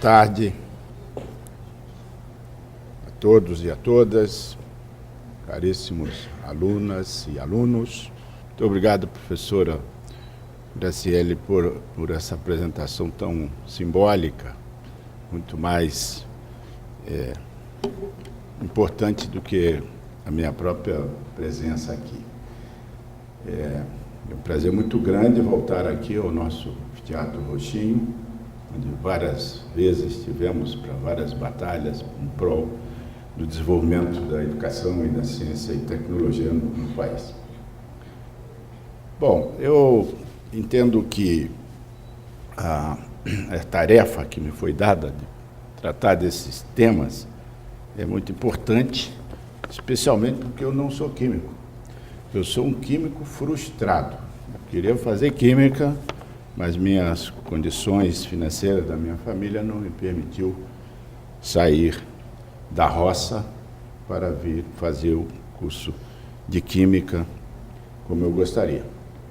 tarde a todos e a todas, caríssimos alunas e alunos. Muito obrigado, professora Graciele, por essa apresentação tão simbólica, muito mais importante do que a minha própria presença aqui. É um prazer muito grande voltar aqui ao nosso Teatro Roxinho, onde várias vezes estivemos para várias batalhas em prol do desenvolvimento da educação e da ciência e tecnologia no país. Bom, eu entendo que a tarefa que me foi dada de tratar desses temas é muito importante, especialmente porque eu não sou químico. Eu sou um químico frustrado. Eu queria fazer química, mas minhas condições financeiras da minha família não me permitiu sair da roça para vir fazer o curso de química como eu gostaria.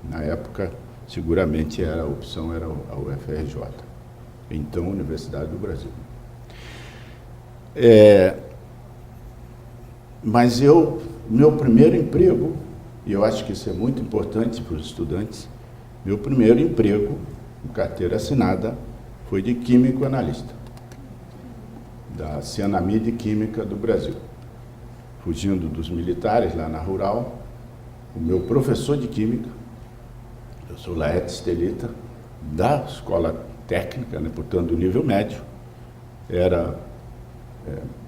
Na época, seguramente a opção era a UFRJ, então Universidade do Brasil. Mas meu primeiro emprego, e eu acho que isso é muito importante para os estudantes, meu primeiro emprego, com carteira assinada, foi de químico analista, da Cianamid Química do Brasil. Fugindo dos militares lá na Rural, o meu professor de química, eu sou Laerte Estelita, da escola técnica, né, portanto, do nível médio, era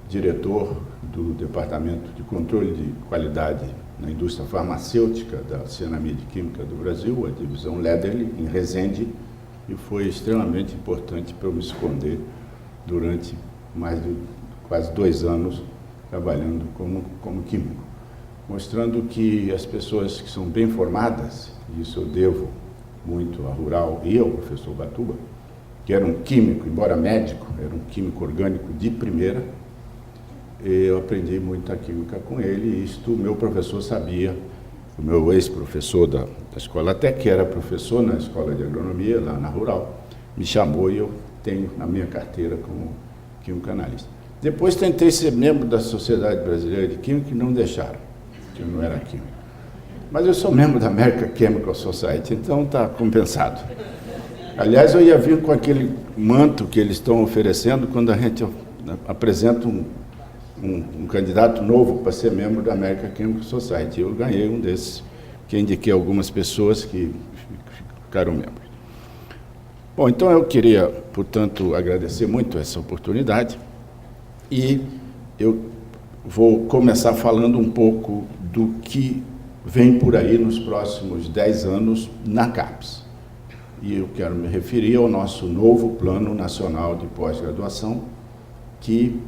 diretor do Departamento de Controle de Qualidade na indústria farmacêutica da Cianamid Química do Brasil, a divisão Lederle, em Resende, e foi extremamente importante para eu me esconder durante mais de quase 2 anos trabalhando como químico, mostrando que as pessoas que são bem formadas, e isso eu devo muito à Rural e ao professor Batuba, que era um químico, embora médico, era um químico orgânico de primeira. Eu aprendi muita química com ele, e isto o meu professor sabia, o meu ex-professor da Escola Tec, que era professor na Escola de Agronomia, lá na Rural, me chamou e eu tenho na minha carteira como químico analista. Depois tentei ser membro da Sociedade Brasileira de Química e não deixaram, que eu não era químico. Mas eu sou membro da American Chemical Society, então está compensado. Aliás, eu ia vir com aquele manto que eles estão oferecendo quando a gente apresenta um candidato novo para ser membro da American Chemical Society. Eu ganhei um desses, que indiquei algumas pessoas que ficaram membros. Bom, então eu queria, portanto, agradecer muito essa oportunidade e eu vou começar falando um pouco do que vem por aí nos próximos 10 anos na CAPES. E eu quero me referir ao nosso novo Plano Nacional de Pós-Graduação, que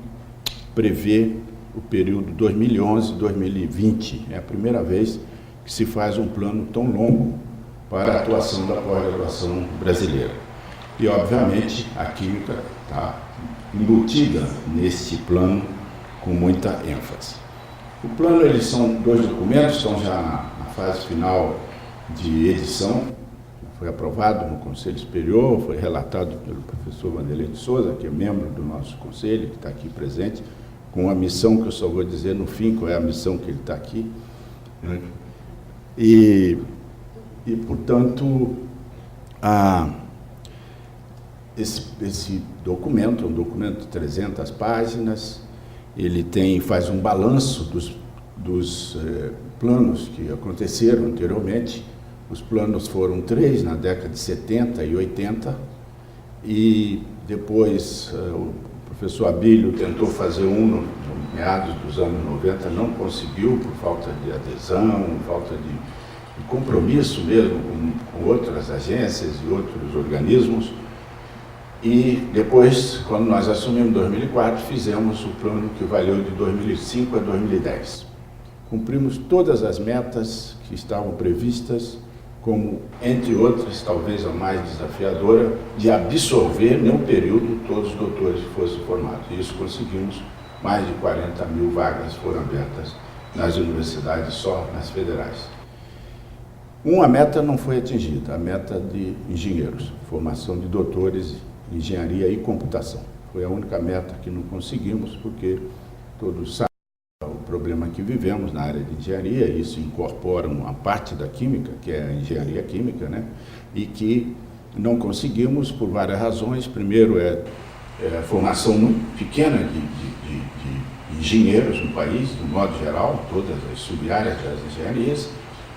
prevê o período 2011-2020. É a primeira vez que se faz um plano tão longo para a atuação da pós-graduação brasileira. E, obviamente, a química está embutida nesse plano com muita ênfase. O plano, eles são 2 documentos, estão já na fase final de edição, foi aprovado no Conselho Superior, foi relatado pelo professor Vanderlei de Souza, que é membro do nosso conselho, que está aqui presente, com a missão que eu só vou dizer no fim, qual é a missão que ele está aqui. Né? E, portanto, esse documento é um documento de 300 páginas, ele faz um balanço dos planos que aconteceram anteriormente. Os planos foram 3 na década de 70 e 80, e depois o professor Abílio tentou fazer no meados dos anos 90, não conseguiu por falta de adesão, falta de compromisso mesmo com outras agências e outros organismos. E depois, quando nós assumimos em 2004, fizemos o plano que valeu de 2005 a 2010. Cumprimos todas as metas que estavam previstas, como, entre outras, talvez a mais desafiadora, de absorver, num período, todos os doutores que fossem formados. E isso conseguimos, mais de 40 mil vagas foram abertas nas universidades, só nas federais. Uma meta não foi atingida, a meta de engenheiros, formação de doutores em engenharia e computação. Foi a única meta que não conseguimos, porque todos sabem o problema que vivemos na área de engenharia, isso incorpora uma parte da química, que é a engenharia química, né? E que não conseguimos por várias razões. Primeiro é a formação muito pequena de engenheiros no país, de modo geral, todas as sub-áreas das engenharias,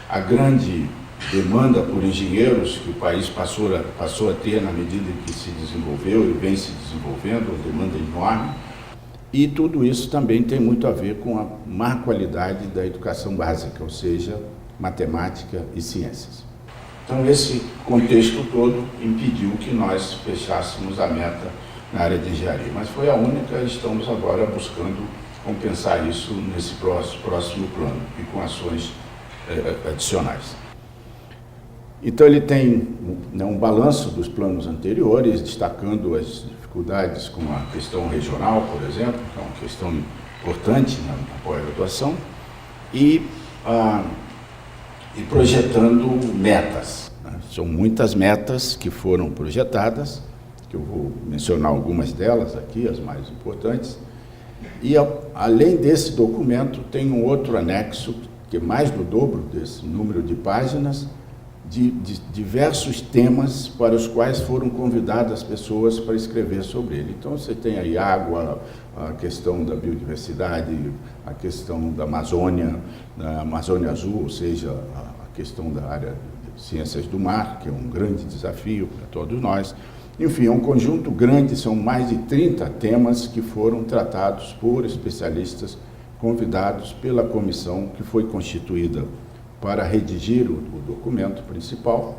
a grande demanda por engenheiros que o país passou a ter na medida em que se desenvolveu e vem se desenvolvendo, uma demanda enorme, e tudo isso também tem muito a ver com a má qualidade da educação básica, ou seja, matemática e ciências. Então, esse contexto todo impediu que nós fechássemos a meta na área de engenharia, mas foi a única e estamos agora buscando compensar isso nesse próximo plano e com ações adicionais. Então, ele tem um balanço dos planos anteriores, destacando as dificuldades com a questão regional, por exemplo, que é uma questão importante na pós-graduação, e projetando metas, né? São muitas metas que foram projetadas, que eu vou mencionar algumas delas aqui, as mais importantes, e além desse documento tem um outro anexo, que é mais do dobro desse número de páginas, de diversos temas para os quais foram convidadas pessoas para escrever sobre ele. Então, você tem aí água, a questão da biodiversidade, a questão da Amazônia Azul, ou seja, a questão da área de ciências do mar, que é um grande desafio para todos nós. Enfim, é um conjunto grande, são mais de 30 temas que foram tratados por especialistas convidados pela comissão que foi constituída para redigir o documento principal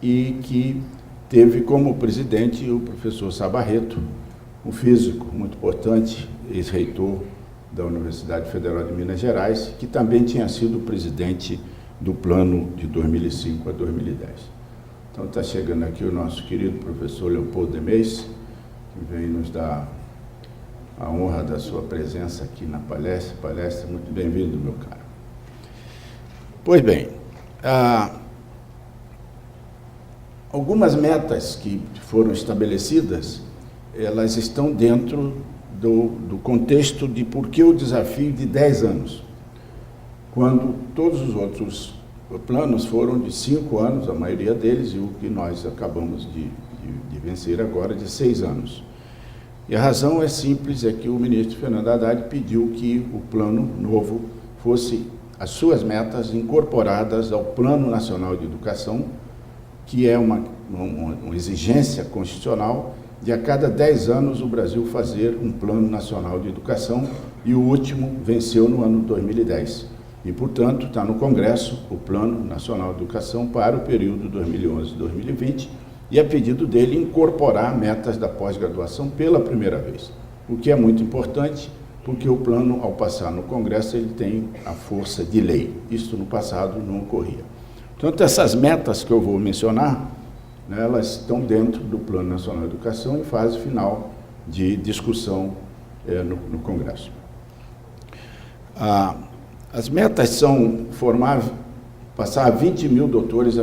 e que teve como presidente o professor Sabarreto, um físico muito importante, ex-reitor da Universidade Federal de Minas Gerais, que também tinha sido presidente do plano de 2005 a 2010. Então está chegando aqui o nosso querido professor Leopoldo Demais, que vem nos dar a honra da sua presença aqui na palestra. Muito bem-vindo, meu caro. Pois bem, algumas metas que foram estabelecidas, elas estão dentro do contexto de por que o desafio de 10 anos, quando todos os outros planos foram de 5 anos, a maioria deles, e o que nós acabamos de vencer agora de 6 anos. E a razão é simples, é que o ministro Fernando Haddad pediu que o plano novo fosse as suas metas incorporadas ao Plano Nacional de Educação, que é uma exigência constitucional de a cada 10 anos o Brasil fazer um Plano Nacional de Educação, e o último venceu no ano 2010. E, portanto, está no Congresso o Plano Nacional de Educação para o período 2011-2020, e a pedido dele incorporar metas da pós-graduação pela primeira vez, o que é muito importante, porque o plano, ao passar no Congresso, ele tem a força de lei. Isso no passado não ocorria. Portanto, essas metas que eu vou mencionar, né, elas estão dentro do Plano Nacional de Educação em fase final de discussão no Congresso. As metas são passar 20 mil doutores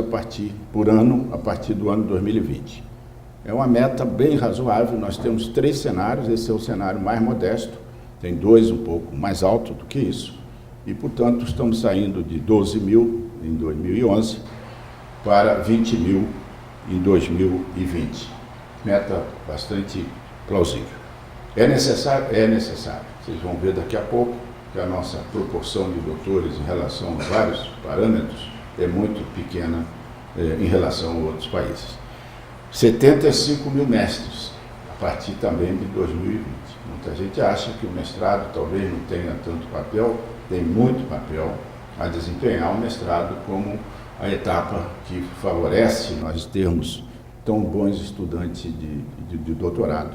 por ano, a partir do ano 2020. É uma meta bem razoável, nós temos 3 cenários, esse é o cenário mais modesto, tem 2 um pouco mais alto do que isso, e, portanto, estamos saindo de 12 mil em 2011 para 20 mil em 2020. Meta bastante plausível. É necessário? É necessário. Vocês vão ver daqui a pouco que a nossa proporção de doutores em relação a vários parâmetros é muito pequena em relação a outros países. 75 mil mestres, a partir também de 2020. Muita gente acha que o mestrado talvez não tenha tanto papel, tem muito papel a desempenhar o mestrado como a etapa que favorece nós termos tão bons estudantes de doutorado,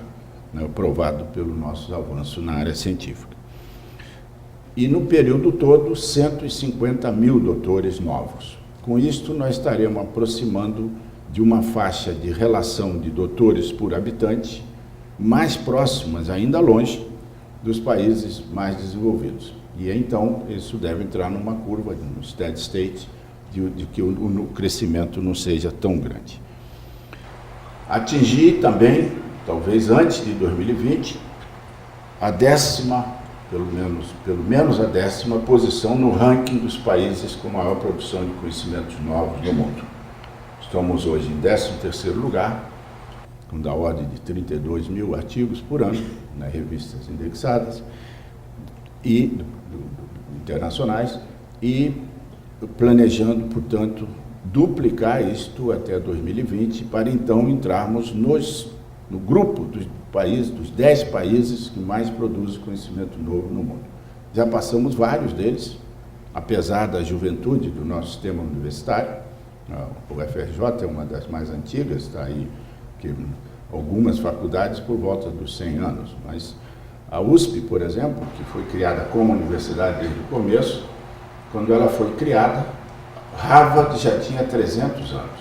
né, provado pelo nosso avanço na área científica. E no período todo, 150 mil doutores novos. Com isto, nós estaremos aproximando de uma faixa de relação de doutores por habitante mais próximas, ainda longe, dos países mais desenvolvidos. E então, isso deve entrar numa curva, no steady state, de que o crescimento não seja tão grande. Atingir também talvez antes de 2020, a décima, pelo menos a décima posição no ranking dos países com maior produção de conhecimentos novos no mundo. Estamos hoje em 13º lugar, da ordem de 32 mil artigos por ano, nas revistas indexadas e internacionais, e planejando, portanto, duplicar isto até 2020, para então entrarmos no grupo dos 10 países que mais produzem conhecimento novo no mundo. Já passamos vários deles, apesar da juventude do nosso sistema universitário. O UFRJ é uma das mais antigas, está aí, que algumas faculdades por volta dos 100 anos, mas a USP, por exemplo, que foi criada como universidade desde o começo, quando ela foi criada, Harvard já tinha 300 anos,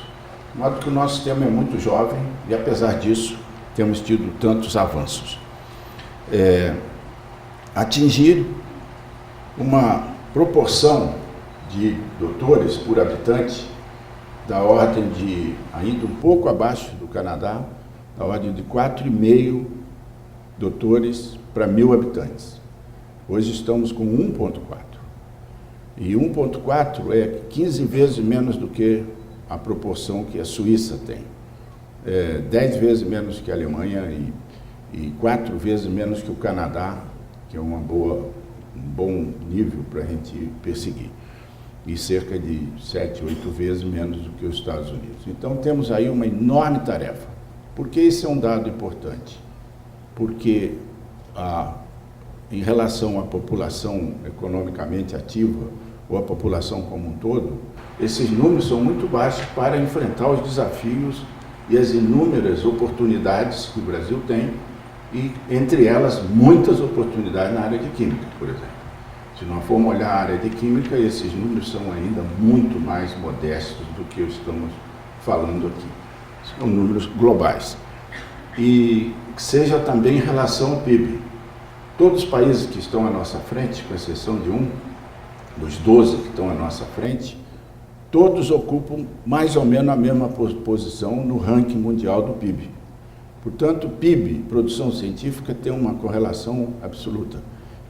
de modo que o nosso sistema é muito jovem e, apesar disso, temos tido tantos avanços. Atingir uma proporção de doutores por habitante da ordem de, ainda um pouco abaixo do Canadá, da ordem de 4,5 doutores para 1.000 habitantes. Hoje estamos com 1,4. E 1,4 é 15 vezes menos do que a proporção que a Suíça tem. 10 vezes menos que a Alemanha e 4 vezes menos que o Canadá, que é um bom nível para a gente perseguir. E cerca de 7, 8 vezes menos do que os Estados Unidos. Então temos aí uma enorme tarefa. Por que esse é um dado importante? Porque em relação à população economicamente ativa, ou à população como um todo, esses números são muito baixos para enfrentar os desafios e as inúmeras oportunidades que o Brasil tem, e entre elas muitas oportunidades na área de química, por exemplo. Se nós formos olhar a área de química, esses números são ainda muito mais modestos do que estamos falando aqui. São números globais. E seja também em relação ao PIB. Todos os países que estão à nossa frente, com exceção de dos 12 que estão à nossa frente, todos ocupam mais ou menos a mesma posição no ranking mundial do PIB. Portanto, PIB, produção científica, tem uma correlação absoluta.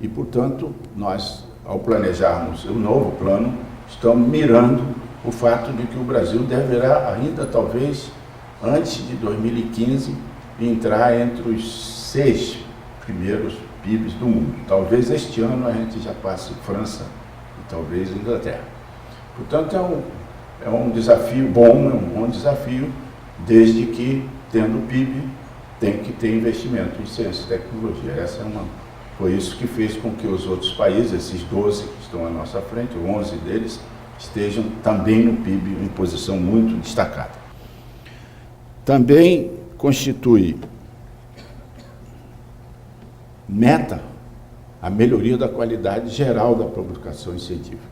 E, portanto, nós, ao planejarmos o novo plano, estamos mirando o fato de que o Brasil deverá ainda, talvez, antes de 2015, entrar entre os 6 primeiros PIBs do mundo. Talvez este ano a gente já passe França e talvez Inglaterra. Portanto, é um desafio bom, é um bom desafio, desde que, tendo PIB, tem que ter investimento em ciência e tecnologia. Foi isso que fez com que os outros países, esses 12 que estão à nossa frente, 11 deles, estejam também no PIB em posição muito destacada. Também constitui meta a melhoria da qualidade geral das publicações científicas.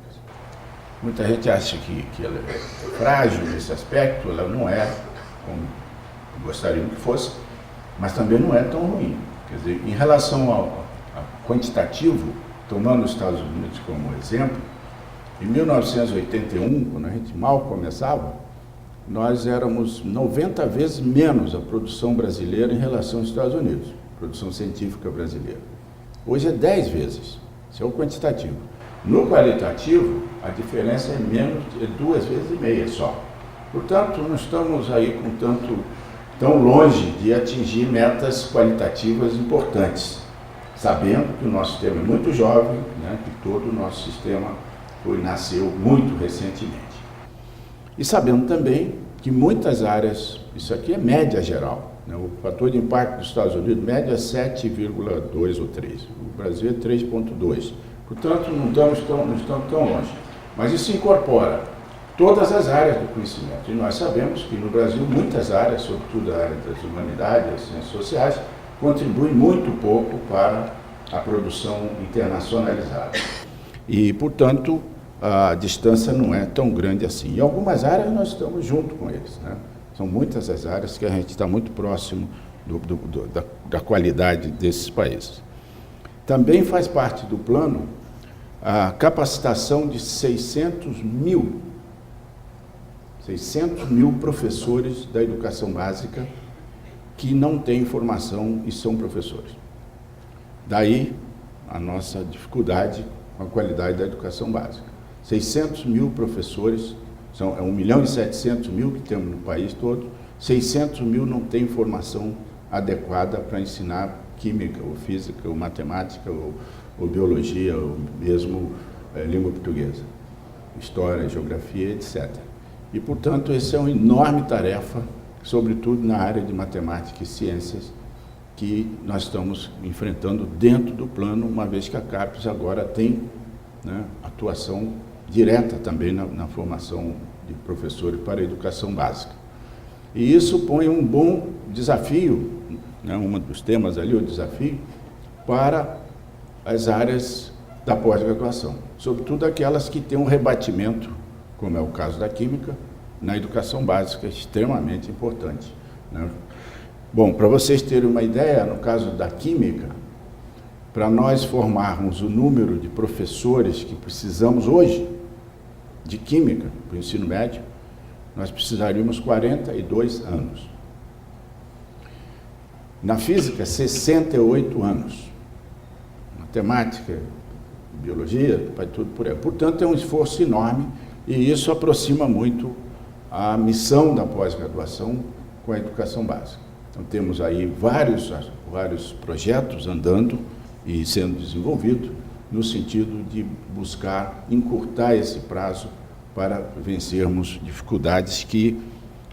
Muita gente acha que ela é frágil nesse aspecto, ela não é como gostariam que fosse, mas também não é tão ruim. Quer dizer, em relação ao quantitativo, tomando os Estados Unidos como exemplo, em 1981, quando a gente mal começava, nós éramos 90 vezes menos a produção brasileira em relação aos Estados Unidos, produção científica brasileira. Hoje é 10 vezes, isso é o quantitativo. No qualitativo, a diferença é menos, é 2,5 vezes só. Portanto, não estamos aí tão longe de atingir metas qualitativas importantes, sabendo que o nosso sistema é muito jovem, né, que todo o nosso sistema nasceu muito recentemente. E sabendo também que muitas áreas, isso aqui é média geral, né, o fator de impacto dos Estados Unidos, média é 7,2 ou 3, o Brasil é 3,2. Portanto, não estamos tão longe. Mas isso incorpora todas as áreas do conhecimento. E nós sabemos que no Brasil muitas áreas, sobretudo a área das humanidades, das ciências sociais, contribuem muito pouco para a produção internacionalizada. E, portanto, a distância não é tão grande assim. Em algumas áreas nós estamos junto com eles, né? São muitas as áreas que a gente está muito próximo da qualidade desses países. Também faz parte do plano a capacitação de 600 mil professores da educação básica que não têm formação e são professores. Daí a nossa dificuldade com a qualidade da educação básica. 600 mil professores, é 1.700.000 que temos no país todo, 600 mil não têm formação adequada para ensinar química, ou física, ou matemática, ou biologia, ou mesmo língua portuguesa, história, geografia, etc. E, portanto, essa é uma enorme tarefa, sobretudo na área de matemática e ciências, que nós estamos enfrentando dentro do plano, uma vez que a CAPES agora tem, né, atuação direta também na formação de professores para a educação básica. E isso põe um bom desafio, né, um dos temas ali, o desafio, para as áreas da pós-graduação, sobretudo aquelas que têm um rebatimento, como é o caso da química, na educação básica, extremamente importante, né? Bom, para vocês terem uma ideia, no caso da química, para nós formarmos o número de professores que precisamos hoje de química para o ensino médio, nós precisaríamos 42 anos. Na física, 68 anos. Matemática, biologia, vai tudo por aí. Portanto, é um esforço enorme e isso aproxima muito a missão da pós-graduação com a educação básica. Então, temos aí vários projetos andando e sendo desenvolvidos no sentido de buscar encurtar esse prazo para vencermos dificuldades que,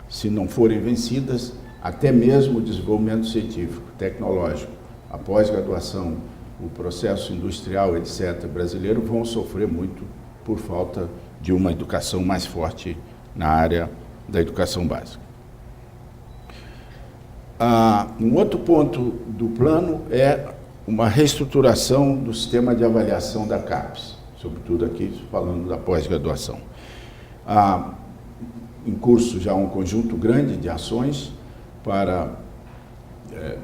se não forem vencidas, até mesmo o desenvolvimento científico, tecnológico, a pós-graduação, o processo industrial, etc., brasileiro, vão sofrer muito por falta de uma educação mais forte na área da educação básica. Um outro ponto do plano é uma reestruturação do sistema de avaliação da CAPES, sobretudo aqui falando da pós-graduação. Em curso já um conjunto grande de ações para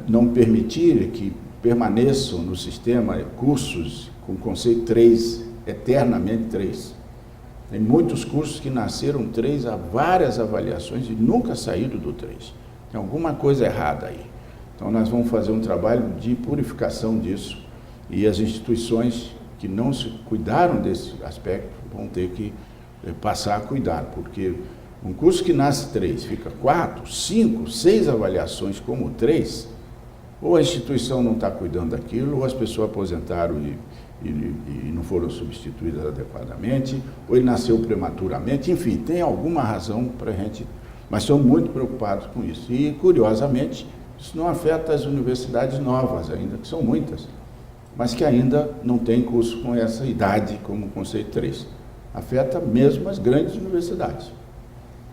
não permitir que permaneçam no sistema cursos com conceito 3, eternamente 3. Tem muitos cursos que nasceram 3, há várias avaliações e nunca saíram do 3. Tem alguma coisa errada aí. Então, nós vamos fazer um trabalho de purificação disso e as instituições que não se cuidaram desse aspecto vão ter que passar a cuidar, porque um curso que nasce 3, fica 4, 5, 6 avaliações como 3, ou a instituição não está cuidando daquilo, ou as pessoas aposentaram e não foram substituídas adequadamente, ou ele nasceu prematuramente, enfim, tem alguma razão para a gente, mas são muito preocupados com isso. E, curiosamente, isso não afeta as universidades novas ainda, que são muitas, mas que ainda não têm curso com essa idade como conceito 3. Afeta mesmo as grandes universidades,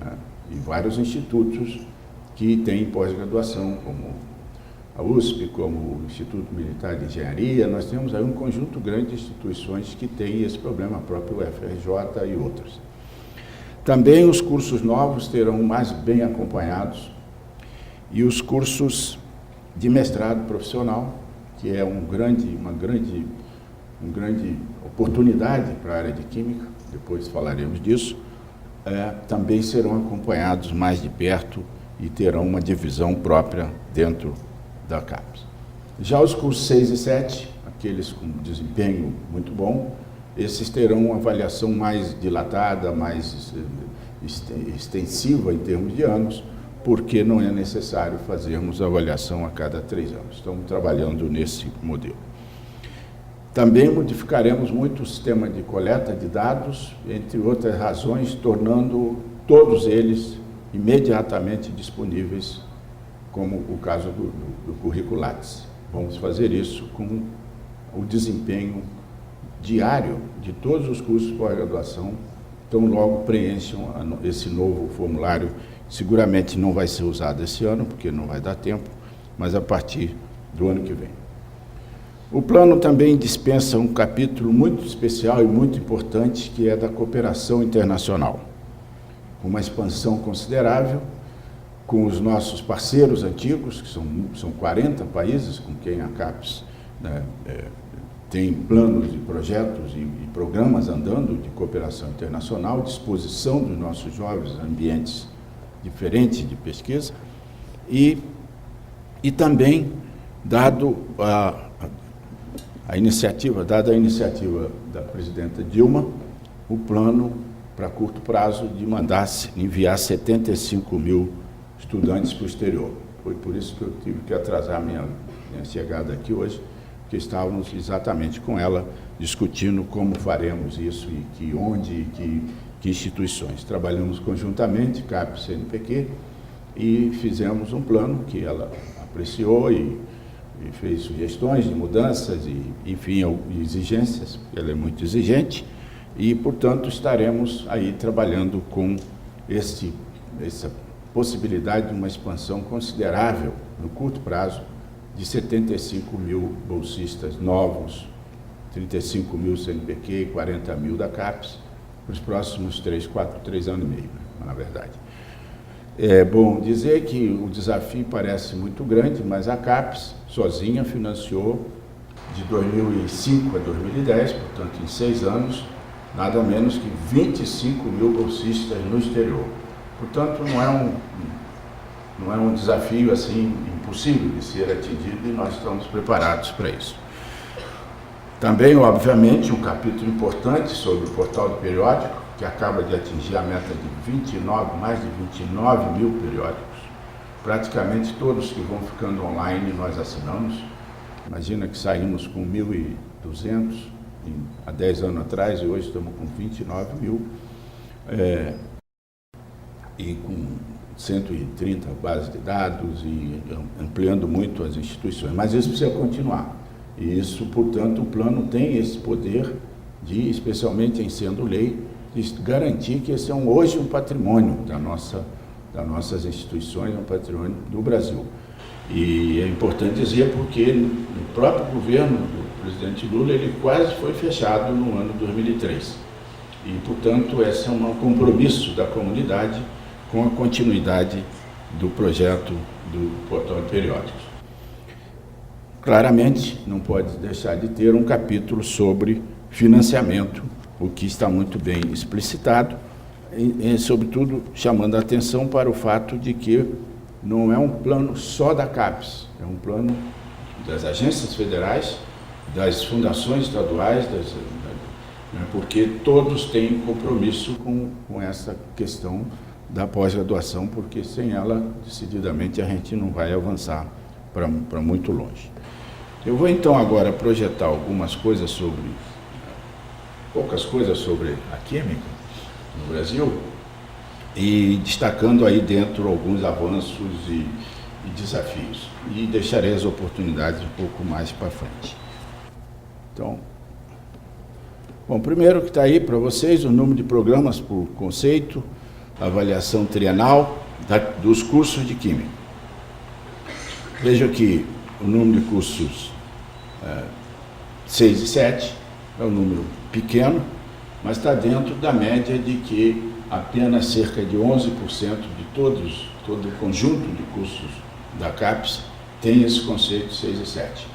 né? E vários institutos que têm pós-graduação, como a USP, como o Instituto Militar de Engenharia. Nós temos aí um conjunto grande de instituições que têm esse problema, próprio UFRJ e outros. Também os cursos novos terão mais bem acompanhados e os cursos de mestrado profissional, que é uma grande oportunidade para a área de química, depois falaremos disso, também serão acompanhados mais de perto e terão uma divisão própria dentro da CAPES. Já os cursos 6 e 7, aqueles com desempenho muito bom, esses terão uma avaliação mais dilatada, mais extensiva em termos de anos, porque não é necessário fazermos avaliação a cada 3 anos. Estamos trabalhando nesse modelo. Também modificaremos muito o sistema de coleta de dados, entre outras razões, tornando todos eles imediatamente disponíveis, como o caso do currículo Lattes. Vamos fazer isso com o desempenho diário de todos os cursos de pós-graduação, então logo preencham esse novo formulário. Seguramente não vai ser usado esse ano, porque não vai dar tempo, mas a partir do ano que vem. O plano também dispensa um capítulo muito especial e muito importante, que é da cooperação internacional. Uma expansão considerável com os nossos parceiros antigos, que são 40 países com quem a CAPES, né, tem planos e projetos e programas andando de cooperação internacional, disposição dos nossos jovens ambientes diferentes de pesquisa, e E também, dada a iniciativa da presidenta Dilma, o plano para curto prazo de enviar 75 mil estudantes para o exterior. Foi por isso que eu tive que atrasar minha chegada aqui hoje, porque estávamos exatamente com ela discutindo como faremos isso e onde e que instituições. Trabalhamos conjuntamente, CAPES e CNPq, e fizemos um plano que ela apreciou e fez sugestões de mudanças e, enfim, exigências, porque ela é muito exigente, e, portanto, estaremos aí trabalhando com essa possibilidade de uma expansão considerável, no curto prazo, de 75 mil bolsistas novos, 35 mil CNPq e 40 mil da CAPES, para os próximos 3 anos e meio, na verdade. É bom dizer que o desafio parece muito grande, mas a CAPES sozinha financiou de 2005 a 2010, portanto, em 6 anos, nada menos que 25 mil bolsistas no exterior. Portanto, não é um desafio assim impossível de ser atingido e nós estamos preparados para isso. Também, obviamente, um capítulo importante sobre o portal do periódico, que acaba de atingir a meta de mais de 29 mil periódicos. Praticamente todos que vão ficando online nós assinamos. Imagina que saímos com 1.200 há 10 anos atrás e hoje estamos com 29 mil e com 130 bases de dados e ampliando muito as instituições. Mas isso precisa continuar. E isso, portanto, o plano tem esse poder de, especialmente em sendo lei, de garantir que esse é hoje um patrimônio das nossas instituições, um patrimônio do Brasil. E é importante dizer porque o próprio governo do presidente Lula, ele quase foi fechado no ano 2003. E, portanto, esse é um compromisso da comunidade com a continuidade do projeto do portal de periódicos. Claramente, não pode deixar de ter um capítulo sobre financiamento, o que está muito bem explicitado, e sobretudo chamando a atenção para o fato de que não é um plano só da CAPES, é um plano das agências federais, das fundações estaduais, porque todos têm compromisso com essa questão da pós-graduação, porque sem ela, decididamente, a gente não vai avançar para muito longe. Eu vou então agora projetar poucas coisas sobre a química no Brasil e destacando aí dentro alguns avanços e desafios. E deixarei as oportunidades um pouco mais para frente. Então, bom, primeiro que está aí para vocês o número de programas por conceito, avaliação trienal dos cursos de Química. Veja que o número de cursos 6 e 7 é um número pequeno, mas está dentro da média de que apenas cerca de 11% de todo o conjunto de cursos da CAPES tem esse conceito 6 e 7,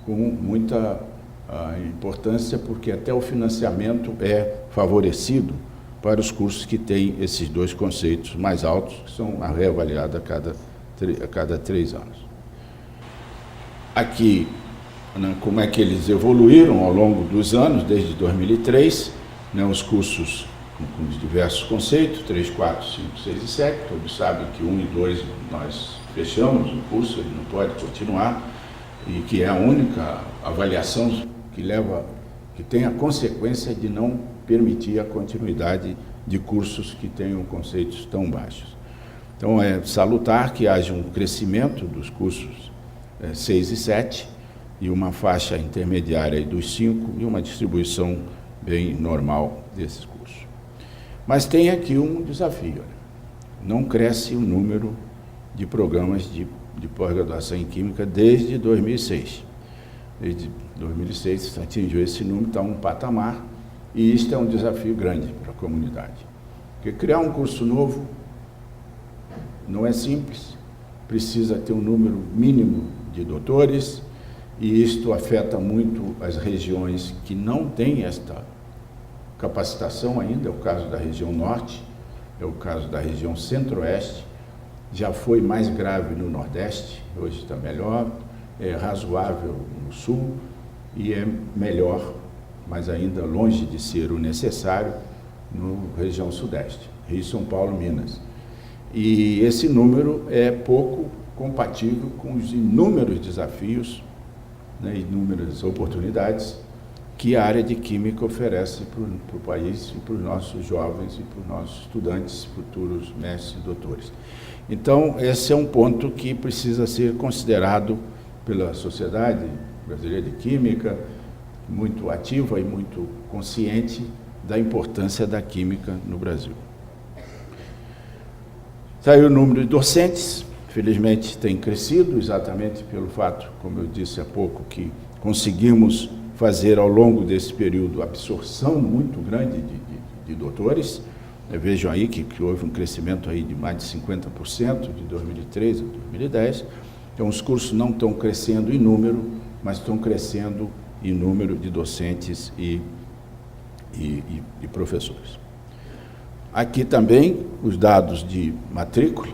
com muita importância, porque até o financiamento é favorecido para os cursos que têm esses dois conceitos mais altos, que são reavaliados a cada 3 anos. Aqui, como é que eles evoluíram ao longo dos anos, desde 2003, os cursos com os diversos conceitos, 3, 4, 5, 6 e 7, todos sabem que 1 e 2 nós fechamos o curso, ele não pode continuar, e que é a única avaliação que tem a consequência de não permitir a continuidade de cursos que tenham conceitos tão baixos. Então, é salutar que haja um crescimento dos cursos 6 e 7, e uma faixa intermediária dos 5, e uma distribuição bem normal desses cursos. Mas tem aqui um desafio. Não cresce o número de programas de pós-graduação em Química desde 2006. Desde 2006 atingiu esse número, está um patamar, e isto é um desafio grande para a comunidade. Porque criar um curso novo não é simples, precisa ter um número mínimo de doutores, e isto afeta muito as regiões que não têm esta capacitação ainda, é o caso da região norte, é o caso da região centro-oeste, já foi mais grave no Nordeste, hoje está melhor, é razoável no Sul e é melhor, mas ainda longe de ser o necessário, na região Sudeste, Rio, São Paulo, Minas. E esse número é pouco compatível com os inúmeros desafios, né, inúmeras oportunidades que a área de Química oferece para o país e para os nossos jovens e para os nossos estudantes, futuros mestres e doutores. Então, esse é um ponto que precisa ser considerado pela Sociedade Brasileira de Química, muito ativa e muito consciente da importância da química no Brasil. Saiu o número de docentes, felizmente tem crescido, exatamente pelo fato, como eu disse há pouco, que conseguimos fazer ao longo desse período absorção muito grande de doutores. Vejam aí que houve um crescimento aí de mais de 50% de 2013 a 2010. Então, os cursos não estão crescendo em número, mas estão crescendo em número de docentes e professores. Aqui também os dados de matrícula,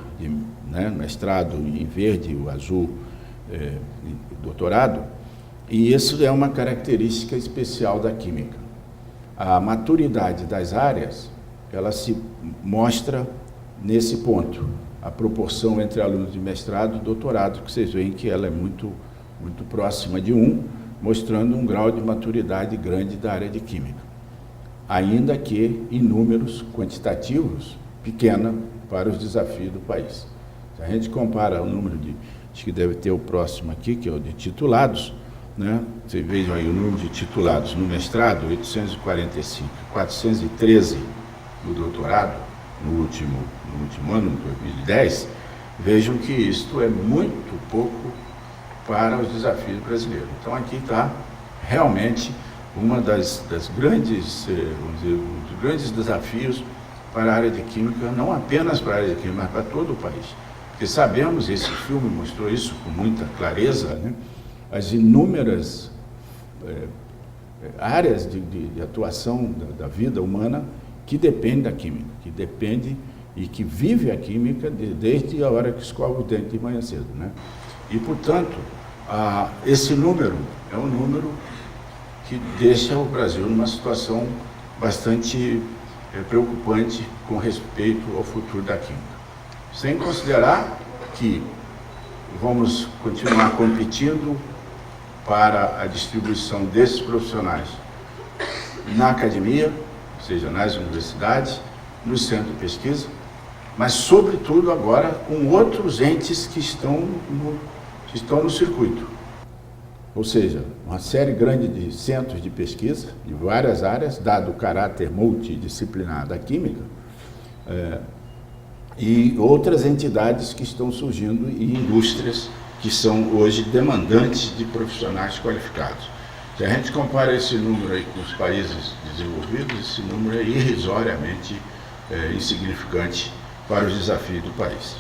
né, mestrado em verde, o azul, doutorado, e isso é uma característica especial da química. A maturidade das áreas, ela se mostra nesse ponto, a proporção entre alunos de mestrado e doutorado, que vocês veem que ela é muito próxima de 1, mostrando um grau de maturidade grande da área de química. Ainda que em números quantitativos pequena para os desafios do país. Se a gente compara o número de, acho que deve ter o próximo aqui, que é o de titulados, né? Vocês vejam aí o número de titulados no mestrado, 845, 413 no doutorado, no último ano, 2010, vejam que isto é muito pouco para os desafios brasileiros. Então, aqui está realmente uma das grandes, vamos dizer, um dos grandes desafios para a área de química, não apenas para a área de química, mas para todo o país. Porque sabemos, esse filme mostrou isso com muita clareza, né? As inúmeras áreas de atuação da vida humana que dependem da química, que depende e que vive a química desde a hora que escova o dente de manhã cedo, né? E, portanto, esse número é um número que deixa o Brasil numa situação bastante preocupante com respeito ao futuro da química. Sem considerar que vamos continuar competindo para a distribuição desses profissionais na academia, ou seja, nas universidades, no centro de pesquisa, mas, sobretudo, agora com outros entes que estão no circuito. Ou seja, uma série grande de centros de pesquisa, de várias áreas, dado o caráter multidisciplinar da química, e outras entidades que estão surgindo e indústrias que são hoje demandantes de profissionais qualificados. Se a gente compara esse número aí com os países desenvolvidos, esse número é irrisoriamente insignificante para os desafios do país.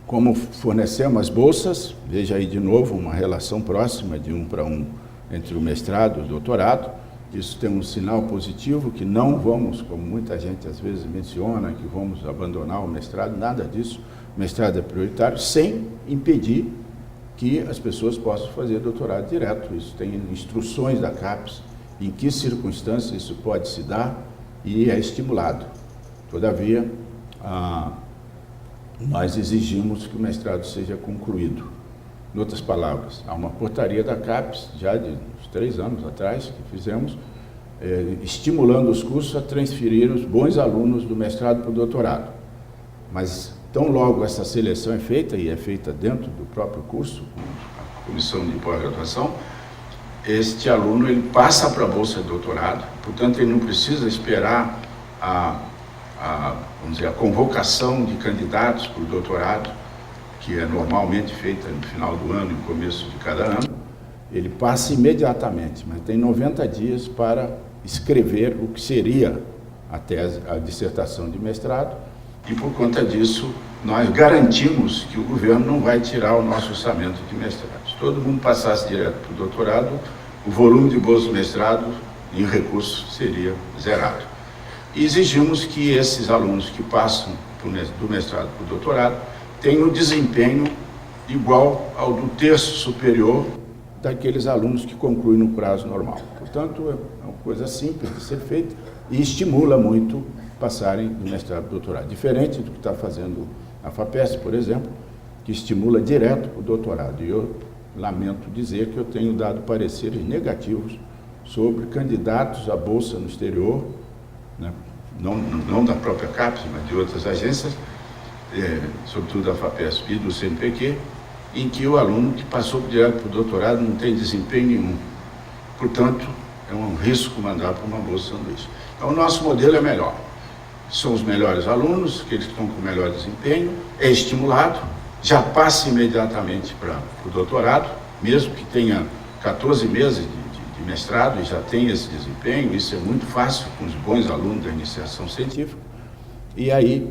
Como fornecemos as bolsas, veja aí de novo uma relação próxima de 1 para 1 entre o mestrado e o doutorado. Isso tem um sinal positivo, que não vamos, como muita gente às vezes menciona, que vamos abandonar o mestrado, nada disso. O mestrado é prioritário, sem impedir que as pessoas possam fazer doutorado direto. Isso tem instruções da CAPES, em que circunstâncias isso pode se dar e é estimulado. Todavia, nós exigimos que o mestrado seja concluído. Em outras palavras, há uma portaria da CAPES, já de uns 3 anos atrás, que fizemos, estimulando os cursos a transferir os bons alunos do mestrado para o doutorado. Mas, tão logo essa seleção é feita, e é feita dentro do próprio curso, com a comissão de pós-graduação, este aluno ele passa para a bolsa de doutorado, portanto, ele não precisa esperar vamos dizer, a convocação de candidatos para o doutorado, que é normalmente feita no final do ano e no começo de cada ano. Ele passa imediatamente, mas tem 90 dias para escrever o que seria a tese, a dissertação de mestrado, e por conta disso nós garantimos que o governo não vai tirar o nosso orçamento de mestrado. Se todo mundo passasse direto para o doutorado, o volume de bolsa de mestrado em recursos seria zerado. e exigimos que esses alunos que passam do mestrado para o doutorado tenham um desempenho igual ao do terço superior daqueles alunos que concluem no prazo normal. Portanto, é uma coisa simples de ser feita e estimula muito passarem do mestrado para o doutorado. Diferente do que está fazendo a FAPESP, por exemplo, que estimula direto para o doutorado. E eu lamento dizer que eu tenho dado pareceres negativos sobre candidatos à bolsa no exterior, né? Não da própria CAPES, mas de outras agências, sobretudo da FAPESP e do CNPq, em que o aluno que passou direto para o doutorado não tem desempenho nenhum. Portanto, é um risco mandar para uma bolsa sanduíche. Então, o nosso modelo é melhor. São os melhores alunos, aqueles que estão com melhor desempenho, é estimulado, já passa imediatamente para o doutorado, mesmo que tenha 14 meses de mestrado e já tenha esse desempenho, isso é muito fácil com os bons alunos da iniciação científica, e aí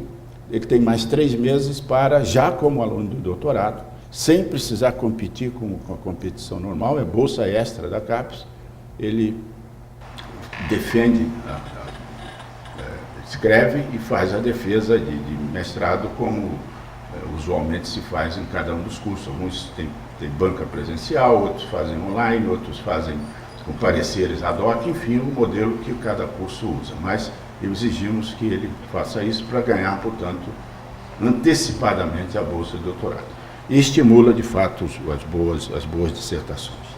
ele tem mais 3 meses para, já como aluno do doutorado, sem precisar competir com a competição normal, é bolsa extra da CAPES, ele defende, escreve e faz a defesa de mestrado como usualmente se faz em cada um dos cursos. Alguns têm banca presencial, outros fazem online, outros fazem com pareceres ad hoc, enfim, o modelo que cada curso usa. Mas exigimos que ele faça isso para ganhar, portanto, antecipadamente a bolsa de doutorado. E estimula, de fato, as boas dissertações.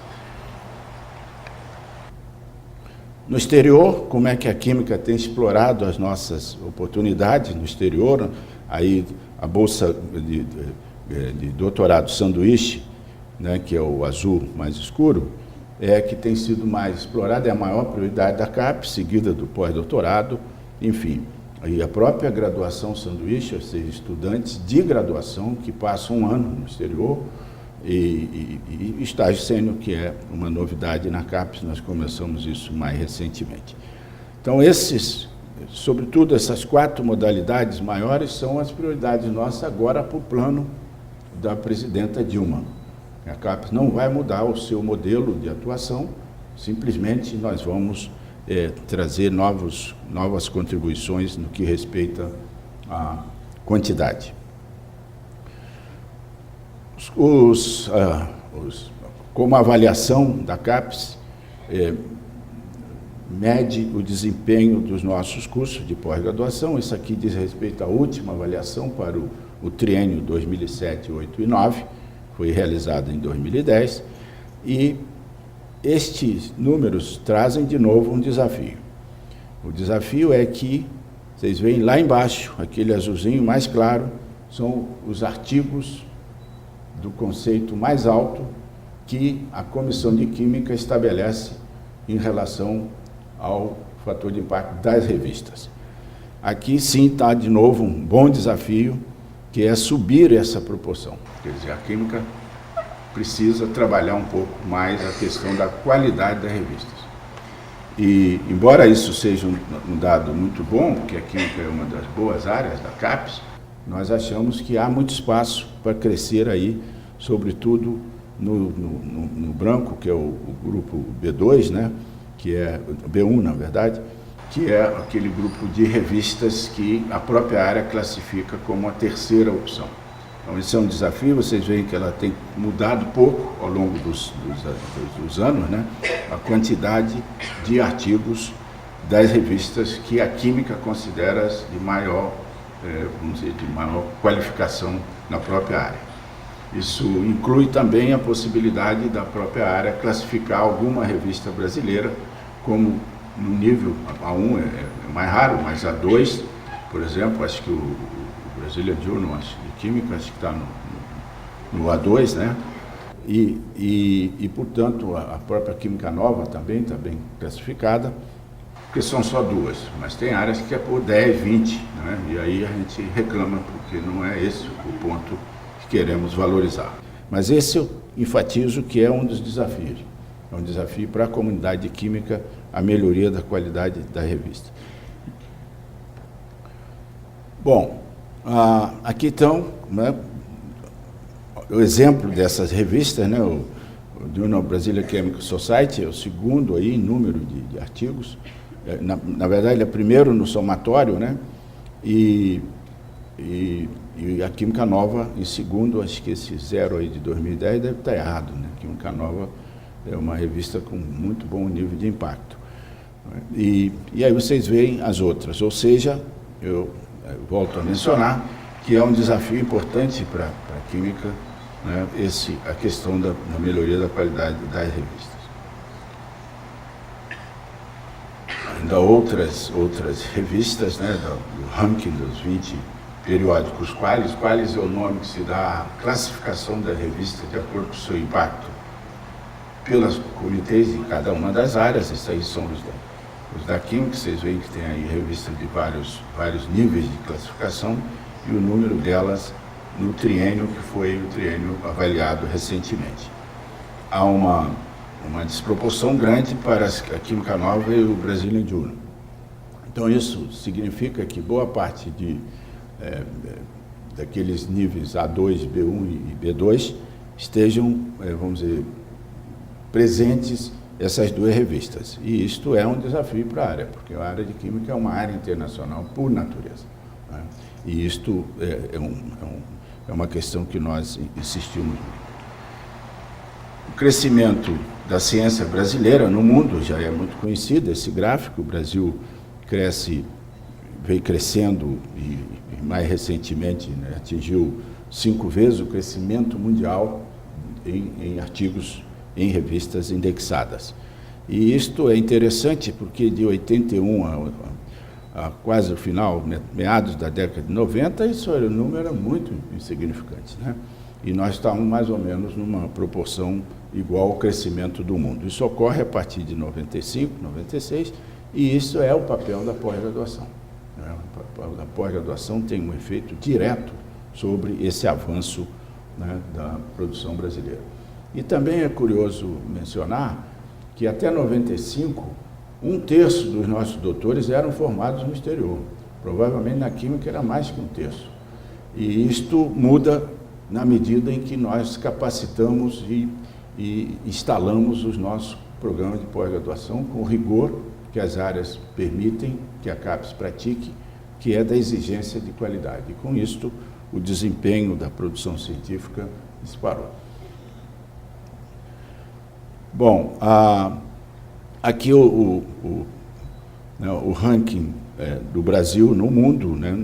No exterior, como é que a Química tem explorado as nossas oportunidades no exterior? Aí a bolsa de doutorado sanduíche, né, que é o azul mais escuro, é que tem sido mais explorada, é a maior prioridade da CAPES, seguida do pós-doutorado, enfim. E a própria graduação sanduíche, ou seja, estudantes de graduação que passam um ano no exterior, e estágio sênior, que é uma novidade na CAPES, nós começamos isso mais recentemente. Então, sobretudo essas 4 modalidades maiores são as prioridades nossas agora para o plano da presidenta Dilma. A CAPES não vai mudar o seu modelo de atuação, simplesmente nós vamos trazer novas contribuições no que respeita à quantidade. Como a avaliação da CAPES mede o desempenho dos nossos cursos de pós-graduação, isso aqui diz respeito à última avaliação para o triênio 2007, 2008 e 2009, foi realizado em 2010, e estes números trazem de novo um desafio. O desafio é que, vocês veem lá embaixo, aquele azulzinho mais claro, são os artigos do conceito mais alto que a Comissão de Química estabelece em relação ao fator de impacto das revistas. Aqui sim está de novo um bom desafio, que é subir essa proporção. Quer dizer, a Química precisa trabalhar um pouco mais a questão da qualidade das revistas. E, embora isso seja um dado muito bom, porque a Química é uma das boas áreas da CAPES, nós achamos que há muito espaço para crescer aí, sobretudo no branco, que é o grupo B2, né, que é B1, na verdade, que é aquele grupo de revistas que a própria área classifica como a terceira opção. Então, esse é um desafio, vocês veem que ela tem mudado pouco ao longo dos anos, né, a quantidade de artigos das revistas que a Química considera de maior, vamos dizer, de maior qualificação na própria área. Isso inclui também a possibilidade da própria área classificar alguma revista brasileira como no nível A1 é mais raro, mas A2, por exemplo, acho que o Brazilian Journal de Química, acho que está no A2, né? E, portanto, a própria Química Nova também está bem classificada, porque são só 2, mas tem áreas que é por 10, 20, né? E aí a gente reclama, porque não é esse o ponto que queremos valorizar. Mas esse eu enfatizo que é um dos desafios. É um desafio para a comunidade de química a melhoria da qualidade da revista. Bom, aqui estão, né, o exemplo dessas revistas, né, o Journal Brazilian Chemical Society é o segundo aí em número de artigos, na verdade, ele é primeiro no somatório, né? E a Química Nova em segundo. Acho que esse 0 aí de 2010 deve estar errado, né? Química Nova é uma revista com muito bom nível de impacto. E aí vocês veem as outras, ou seja, eu volto a mencionar que é um desafio importante para a Química, né, a questão da melhoria da qualidade das revistas. Ainda outras revistas, né, do ranking dos 20 periódicos, quais é o nome que se dá à classificação da revista de acordo com o seu impacto pelos comitês de cada uma das áreas. Esses aí são os da Química. Vocês veem que tem aí revistas de vários níveis de classificação e o número delas no triênio, que foi o triênio avaliado recentemente. Há uma desproporção grande para a Química Nova e o Brazilian Journal. Então, isso significa que boa parte daqueles níveis A2, B1 e B2 estejam, vamos dizer, presentes essas duas revistas. E isto é um desafio para a área, porque a área de Química é uma área internacional por natureza, né? E isto é uma questão que nós insistimos muito. O crescimento da ciência brasileira no mundo já é muito conhecido, esse gráfico. O Brasil veio crescendo e mais recentemente, né, atingiu 5 vezes o crescimento mundial em artigos em revistas indexadas. E isto é interessante porque de 81 a quase o final, meados da década de 90, isso era um número muito insignificante, né? E nós estamos mais ou menos numa proporção igual ao crescimento do mundo. Isso ocorre a partir de 95, 96, e isso é o papel da pós-graduação, né? A pós-graduação tem um efeito direto sobre esse avanço, né, da produção brasileira. E também é curioso mencionar que até 95, 1/3 dos nossos doutores eram formados no exterior. Provavelmente na Química era mais que 1/3. E isto muda na medida em que nós capacitamos e instalamos os nossos programas de pós-graduação com o rigor que as áreas permitem que a CAPES pratique, que é da exigência de qualidade. E com isto, o desempenho da produção científica disparou. Bom, aqui o ranking do Brasil no mundo, né?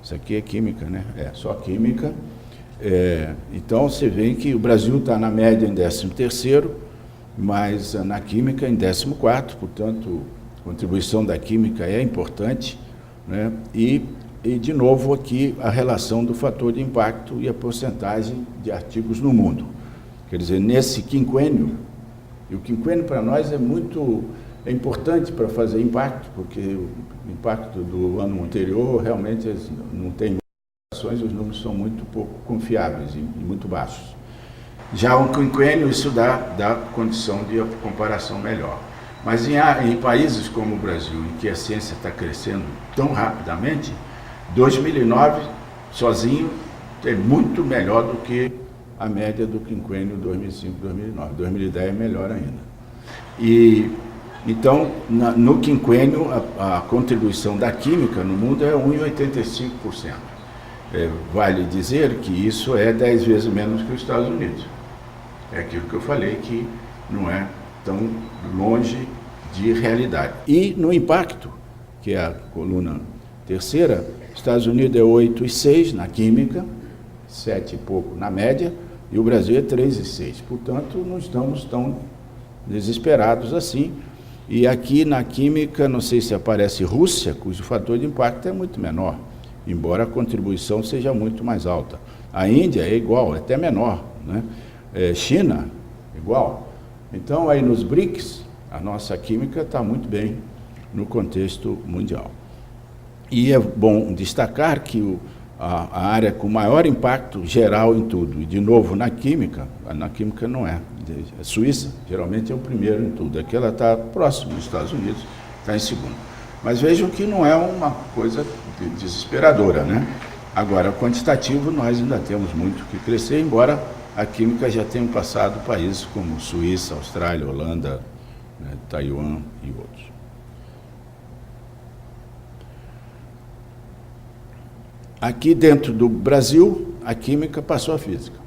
Isso aqui é Química, né? É só Química. Então, você vê que o Brasil está na média em 13º, mas na Química em 14º, portanto, a contribuição da Química é importante, né? E, de novo, aqui a relação do fator de impacto e a porcentagem de artigos no mundo. Quer dizer, nesse quinquênio, e o quinquênio para nós é importante para fazer impacto, porque o impacto do ano anterior realmente não tem ações, os números são muito pouco confiáveis e muito baixos. Já um quinquênio, isso dá condição de comparação melhor. Mas em países como o Brasil, em que a ciência está crescendo tão rapidamente, 2009 sozinho é muito melhor do que a média do quinquênio 2005-2009. 2010 é melhor ainda. E então, no quinquênio, a contribuição da Química no mundo é 1,85%. Vale dizer que isso é 10 vezes menos que os Estados Unidos. É aquilo que eu falei, que não é tão longe de realidade. E no impacto, que é a coluna terceira, Estados Unidos é 8,6 na Química, 7 e pouco na média, e o Brasil é 3,6. Portanto, não estamos tão desesperados assim. E aqui na Química, não sei se aparece Rússia, cujo fator de impacto é muito menor, embora a contribuição seja muito mais alta. A Índia é igual, é até menor, né? China, igual. Então, aí nos BRICS, a nossa Química está muito bem no contexto mundial. E é bom destacar que a área com maior impacto geral em tudo, e de novo na Química não é Suíça, geralmente é o primeiro em tudo, aqui ela está próximo dos Estados Unidos, está em segundo. Mas vejam que não é uma coisa desesperadora, né? Agora, quantitativo, nós ainda temos muito que crescer, embora a Química já tenha passado países como Suíça, Austrália, Holanda, né, Taiwan e outros. Aqui dentro do Brasil, a química passou a física.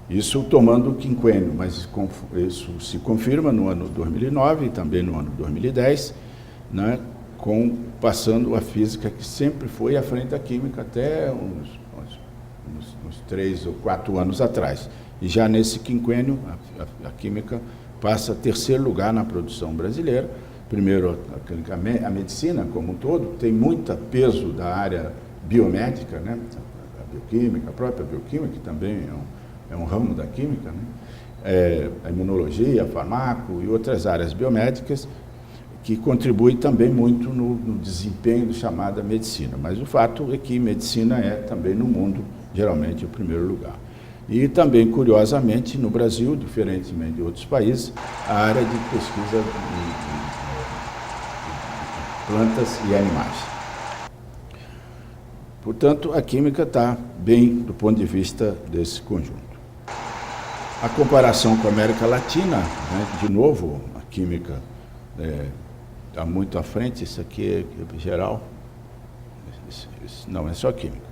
Isso tomando o quinquênio, mas isso se confirma no ano 2009 e também no ano 2010, né, passando a física, que sempre foi à frente da química até uns 3 ou 4 anos atrás. E já nesse quinquênio, a química passa a terceiro lugar na produção brasileira. Primeiro, a medicina como um todo tem muito peso da área biomédica, né? A bioquímica, a própria bioquímica, que também é um ramo da química, né? A imunologia, a farmaco e outras áreas biomédicas, que contribuem também muito no desempenho do chamada medicina. Mas o fato é que medicina é também no mundo, geralmente, o primeiro lugar. E também, curiosamente, no Brasil, diferentemente de outros países, a área de pesquisa de plantas e animais. Portanto, a química está bem do ponto de vista desse conjunto. A comparação com a América Latina, né, de novo, a química está muito à frente, isso aqui é geral, não é só química.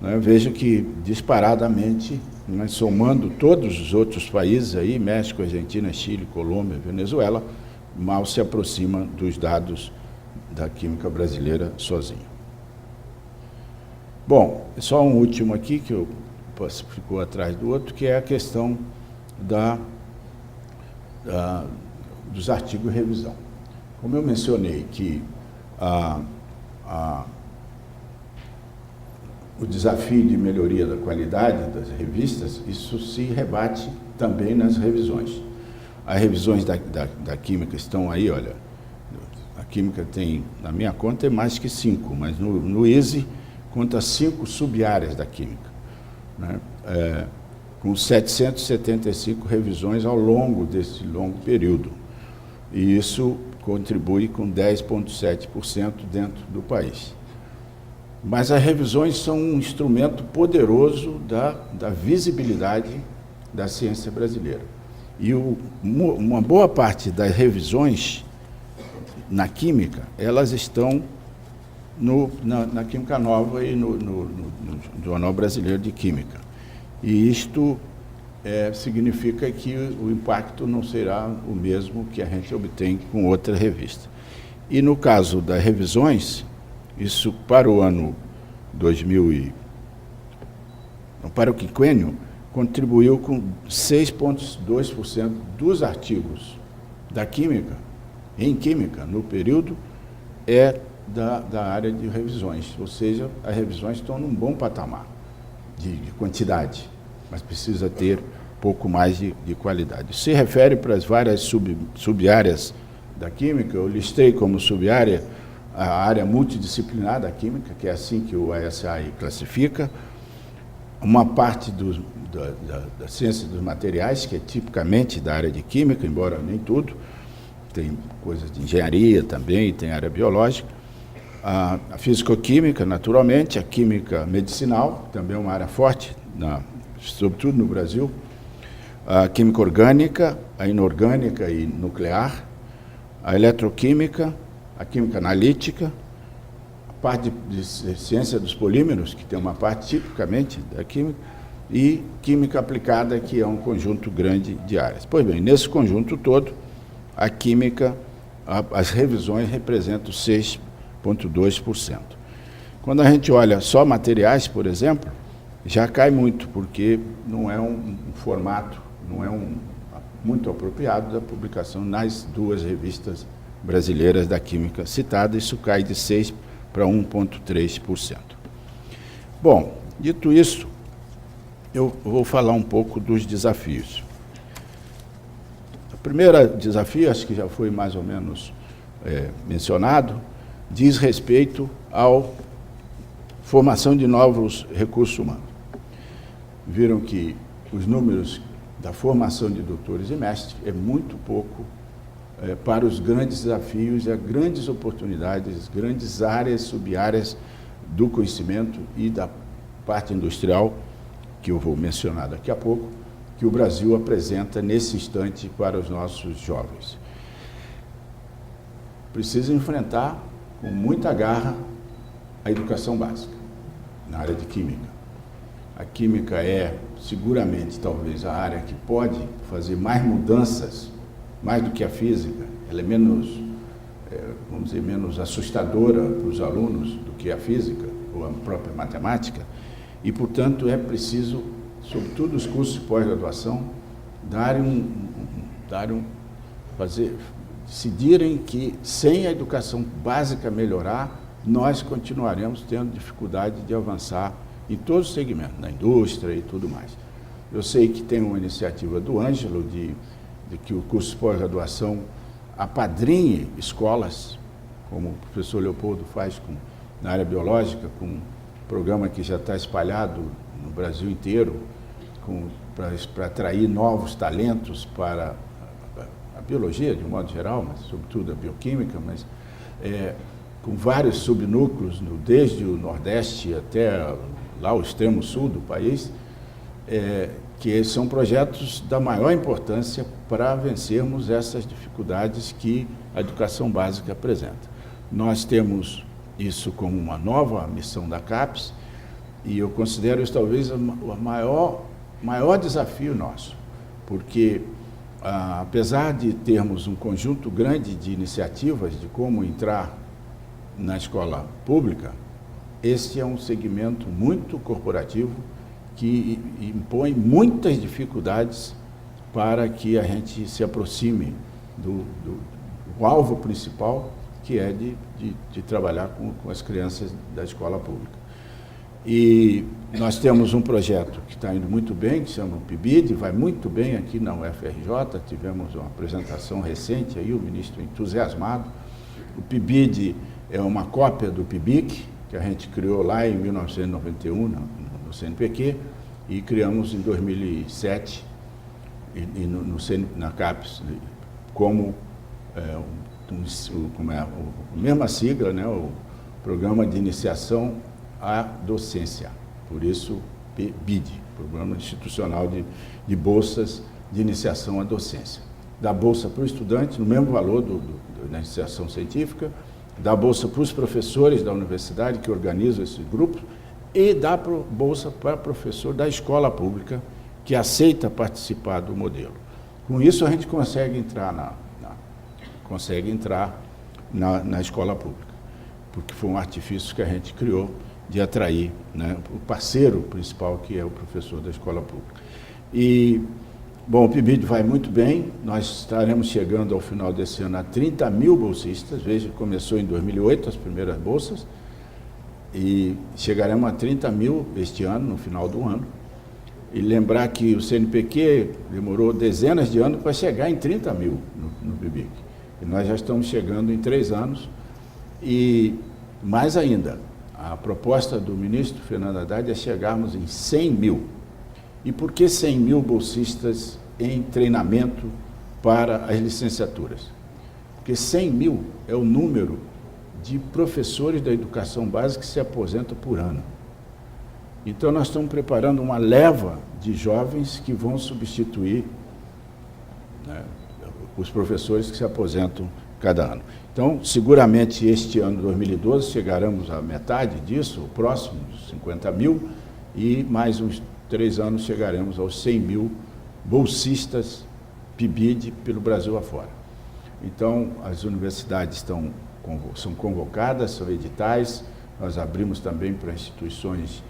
Eu vejo que, disparadamente, somando todos os outros países, aí, México, Argentina, Chile, Colômbia, Venezuela, mal se aproxima dos dados da química brasileira sozinho. Bom, só um último aqui, que ficou atrás do outro, que é a questão dos artigos de revisão. Como eu mencionei que o desafio de melhoria da qualidade das revistas, isso se rebate também nas revisões. As revisões da química estão aí, olha, a química tem, na minha conta, é mais que 5, mas no ISE conta 5 sub-áreas da química, né? Com 775 revisões ao longo desse longo período. E isso contribui com 10,7% dentro do país. Mas as revisões são um instrumento poderoso da visibilidade da ciência brasileira. E uma boa parte das revisões na química, elas estão na Química Nova e no Jornal Brasileiro de Química. E isto significa que o impacto não será o mesmo que a gente obtém com outra revista. E no caso das revisões, isso para o ano 2000 para o quinquênio, contribuiu com 6,2% dos artigos da química, em química, no período, da área de revisões. Ou seja, as revisões estão num bom patamar de quantidade, mas precisa ter pouco mais de qualidade. Se refere para as várias sub-áreas da química, eu listei como sub-área a área multidisciplinar da química, que é assim que o ASAI classifica, uma parte da ciência dos materiais, que é tipicamente da área de química, embora nem tudo, tem coisas de engenharia também, tem área biológica, a fisicoquímica, naturalmente, a química medicinal, também é uma área forte, sobretudo no Brasil, a química orgânica, a inorgânica e nuclear, a eletroquímica, a química analítica, a parte de ciência dos polímeros, que tem uma parte tipicamente da química, e química aplicada, que é um conjunto grande de áreas. Pois bem, nesse conjunto todo, a química, as revisões representam 6,2%. Quando a gente olha só materiais, por exemplo, já cai muito, porque não é um formato, não é muito apropriado da publicação nas duas revistas brasileiras da química citada, isso cai de 6% para 1,3%. Bom, dito isso, eu vou falar um pouco dos desafios. O primeiro desafio, acho que já foi mais ou menos mencionado, diz respeito à formação de novos recursos humanos. Viram que os números da formação de doutores e mestres é muito pouco para os grandes desafios e as grandes oportunidades, grandes áreas, sub-áreas do conhecimento e da parte industrial, que eu vou mencionar daqui a pouco, que o Brasil apresenta nesse instante para os nossos jovens. Precisa enfrentar com muita garra a educação básica. na área de química. A química é, seguramente, talvez, a área que pode fazer mais mudanças, mais do que a física. Ela é menos, vamos dizer, menos assustadora para os alunos do que a física ou a própria matemática. E, portanto, é preciso, sobretudo os cursos de pós-graduação, decidirem que, sem a educação básica melhorar, nós continuaremos tendo dificuldade de avançar em todos os segmentos, na indústria e tudo mais. Eu sei que tem uma iniciativa do Ângelo de que o curso de pós-graduação apadrinhe escolas, como o professor Leopoldo faz na área biológica, com um programa que já está espalhado no Brasil inteiro, para atrair novos talentos para a biologia, de um modo geral, mas sobretudo a bioquímica, mas com vários subnúcleos, desde o Nordeste até lá o extremo sul do país, que são projetos da maior importância para vencermos essas dificuldades que a educação básica apresenta. Nós temos isso como uma nova missão da CAPES, e eu considero isso talvez o maior desafio nosso, porque apesar de termos um conjunto grande de iniciativas de como entrar na escola pública, este é um segmento muito corporativo que impõe muitas dificuldades para que a gente se aproxime do alvo principal, que é de trabalhar com as crianças da escola pública. E nós temos um projeto que está indo muito bem, que se chama o PIBID, vai muito bem aqui na UFRJ, tivemos uma apresentação recente, aí o ministro entusiasmado. O PIBID é uma cópia do PIBIC, que a gente criou lá em 1991, no CNPq, e criamos em 2007 na CAPES, como a mesma sigla, né, o Programa de Iniciação à Docência, por isso PIBID, Programa Institucional de Bolsas de Iniciação à Docência. Dá bolsa para o estudante, no mesmo valor da iniciação científica, dá bolsa para os professores da universidade que organizam esses grupos e dá bolsa para professor da escola pública que aceita participar do modelo. Com isso, a gente consegue entrar na escola pública, porque foi um artifício que a gente criou de atrair, né, o parceiro principal, que é o professor da escola pública. E, bom, o PIBID vai muito bem, nós estaremos chegando ao final desse ano a 30 mil bolsistas, veja, começou em 2008 as primeiras bolsas, e chegaremos a 30 mil este ano, no final do ano. E lembrar que o CNPq demorou dezenas de anos para chegar em 30 mil no PIBIC. E nós já estamos chegando em 3 anos. E, mais ainda, a proposta do ministro Fernando Haddad é chegarmos em 100 mil. E por que 100 mil bolsistas em treinamento para as licenciaturas? Porque 100 mil é o número de professores da educação básica que se aposentam por ano. Então, nós estamos preparando uma leva de jovens que vão substituir, né, os professores que se aposentam cada ano. Então, seguramente, este ano, 2012, chegaremos à metade disso, o próximo, 50 mil, e mais uns 3 anos chegaremos aos 100 mil bolsistas PIBID pelo Brasil afora. Então, as universidades são convocadas, são editais, nós abrimos também para instituições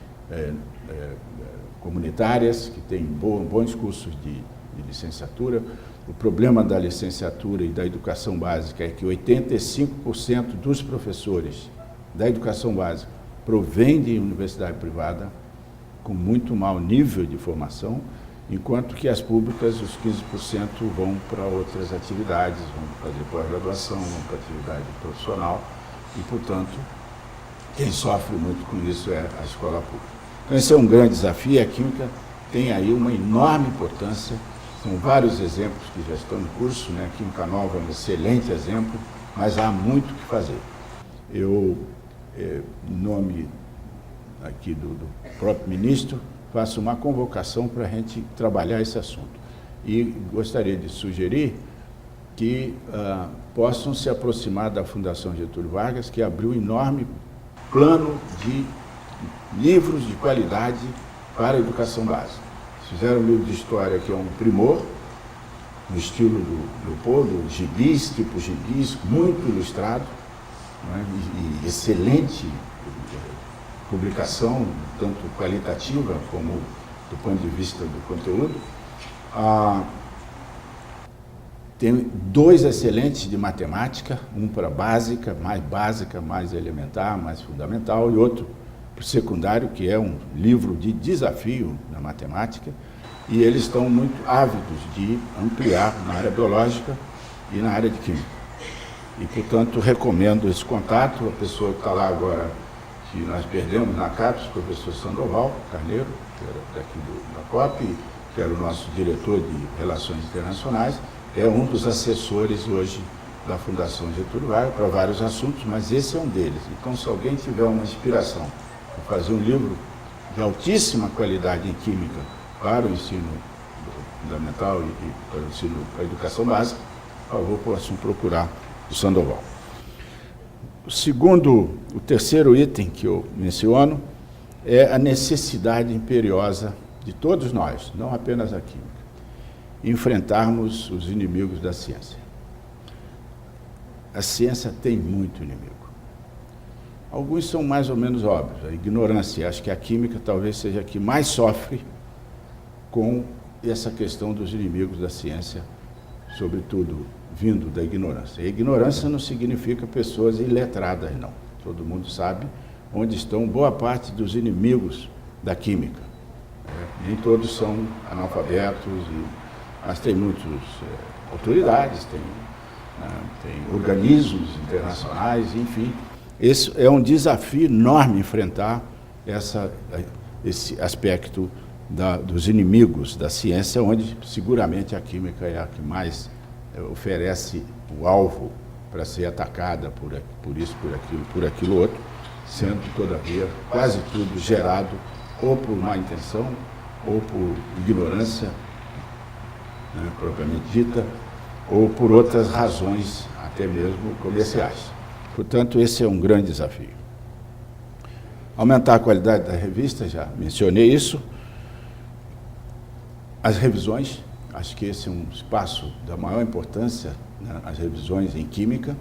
comunitárias, que têm bons cursos de licenciatura. O problema da licenciatura e da educação básica é que 85% dos professores da educação básica provêm de universidade privada, com muito mau nível de formação, enquanto que as públicas, os 15% vão para outras atividades, vão fazer pós-graduação, vão para atividade profissional, e, portanto, quem sofre muito com isso é a escola pública. Então, esse é um grande desafio, a química tem aí uma enorme importância, são vários exemplos que já estão em curso, né? A Química Nova é um excelente exemplo, mas há muito o que fazer. Eu, em nome aqui do próprio ministro, faço uma convocação para a gente trabalhar esse assunto. E gostaria de sugerir que possam se aproximar da Fundação Getúlio Vargas, que abriu um enorme plano de livros de qualidade para a educação básica. Fizeram um livro de história que é um primor, no estilo do Leopoldo, gibis, tipo gibis, muito ilustrado, né, e excelente publicação, tanto qualitativa como do ponto de vista do conteúdo. Tem 2 excelentes de matemática, um para básica, mais elementar, mais fundamental, e outro para o secundário, que é um livro de desafio na matemática, e eles estão muito ávidos de ampliar na área biológica e na área de química. E, portanto, recomendo esse contato. A pessoa que está lá agora, que nós perdemos na CAPES, o professor Sandoval Carneiro, que era daqui da COP, que era o nosso diretor de Relações Internacionais, é um dos assessores hoje da Fundação Getúlio Vargas para vários assuntos, mas esse é um deles. Então, se alguém tiver uma inspiração para fazer um livro de altíssima qualidade em química para o ensino fundamental e para o ensino, para a educação básica, por favor, possam procurar o Sandoval. O terceiro item que eu menciono é a necessidade imperiosa de todos nós, não apenas a química, enfrentarmos os inimigos da ciência. A ciência tem muito inimigo. Alguns são mais ou menos óbvios. A ignorância, acho que a química talvez seja a que mais sofre com essa questão dos inimigos da ciência, sobretudo vindo da ignorância. E a ignorância não significa pessoas iletradas, não. Todo mundo sabe onde estão boa parte dos inimigos da química. Nem todos são analfabetos, mas tem muitas autoridades, tem organismos internacionais, enfim. Esse é um desafio enorme enfrentar esse aspecto dos inimigos da ciência, onde seguramente a química é a que mais oferece o alvo para ser atacada por isso, por aquilo outro, sendo, todavia, quase tudo gerado ou por má intenção, ou por ignorância, né, propriamente dita, ou por outras razões, até mesmo comerciais. Portanto, esse é um grande desafio. Aumentar a qualidade da revista, já mencionei isso. As revisões, acho que esse é um espaço da maior importância, né, as revisões em química,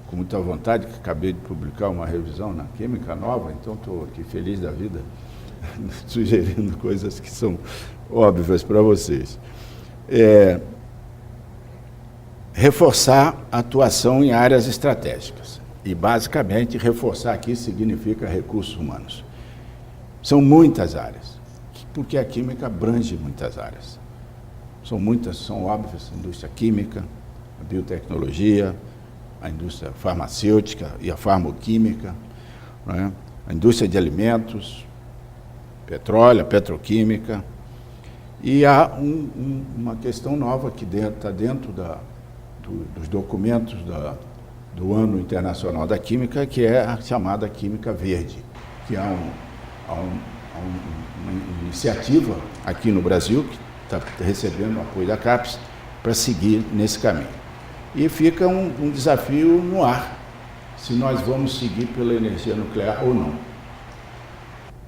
com muita vontade, que acabei de publicar uma revisão na química nova, então estou aqui feliz da vida, sugerindo coisas que são óbvias para vocês. Reforçar a atuação em áreas estratégicas. E, basicamente, reforçar aqui significa recursos humanos. São muitas áreas, porque a química abrange muitas áreas. São muitas, são óbvias, a indústria química, a biotecnologia, a indústria farmacêutica e a farmoquímica, né? A indústria de alimentos, petróleo, a petroquímica. E há uma questão nova que está dentro dos documentos do Ano Internacional da Química, que é a chamada Química Verde, que há uma iniciativa aqui no Brasil, que está recebendo o apoio da CAPES, para seguir nesse caminho. E fica um desafio no ar, se nós vamos seguir pela energia nuclear ou não.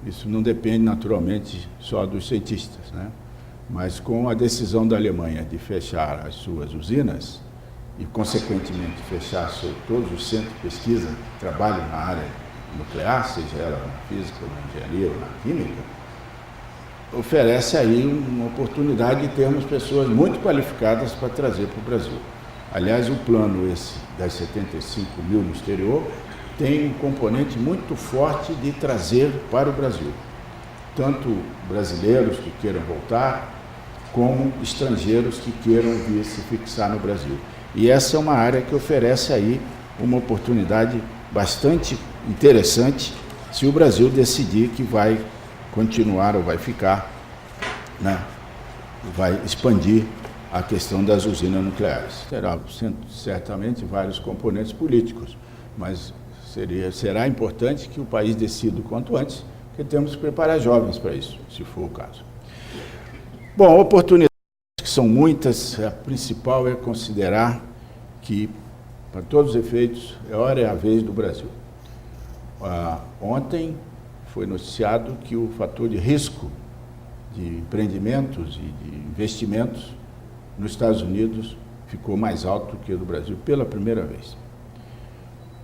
Isso não depende, naturalmente, só dos cientistas, né? Mas com a decisão da Alemanha de fechar as suas usinas e, consequentemente, fechar todos os centros de pesquisa que trabalham na área nuclear, seja ela na física, na engenharia ou na química, oferece aí uma oportunidade de termos pessoas muito qualificadas para trazer para o Brasil. Aliás, o plano esse das 75 mil no exterior tem um componente muito forte de trazer para o Brasil, tanto brasileiros que queiram voltar, como estrangeiros que queiram vir se fixar no Brasil. E essa é uma área que oferece aí uma oportunidade bastante interessante se o Brasil decidir que vai continuar ou vai ficar, né, vai expandir a questão das usinas nucleares. Terá certamente vários componentes políticos, mas será importante que o país decida o quanto antes, porque temos que preparar jovens para isso, se for o caso. Bom, oportunidades que são muitas, a principal é considerar que, para todos os efeitos, é hora e a vez do Brasil. Ontem foi noticiado que o fator de risco de empreendimentos e de investimentos nos Estados Unidos ficou mais alto que o do Brasil pela primeira vez.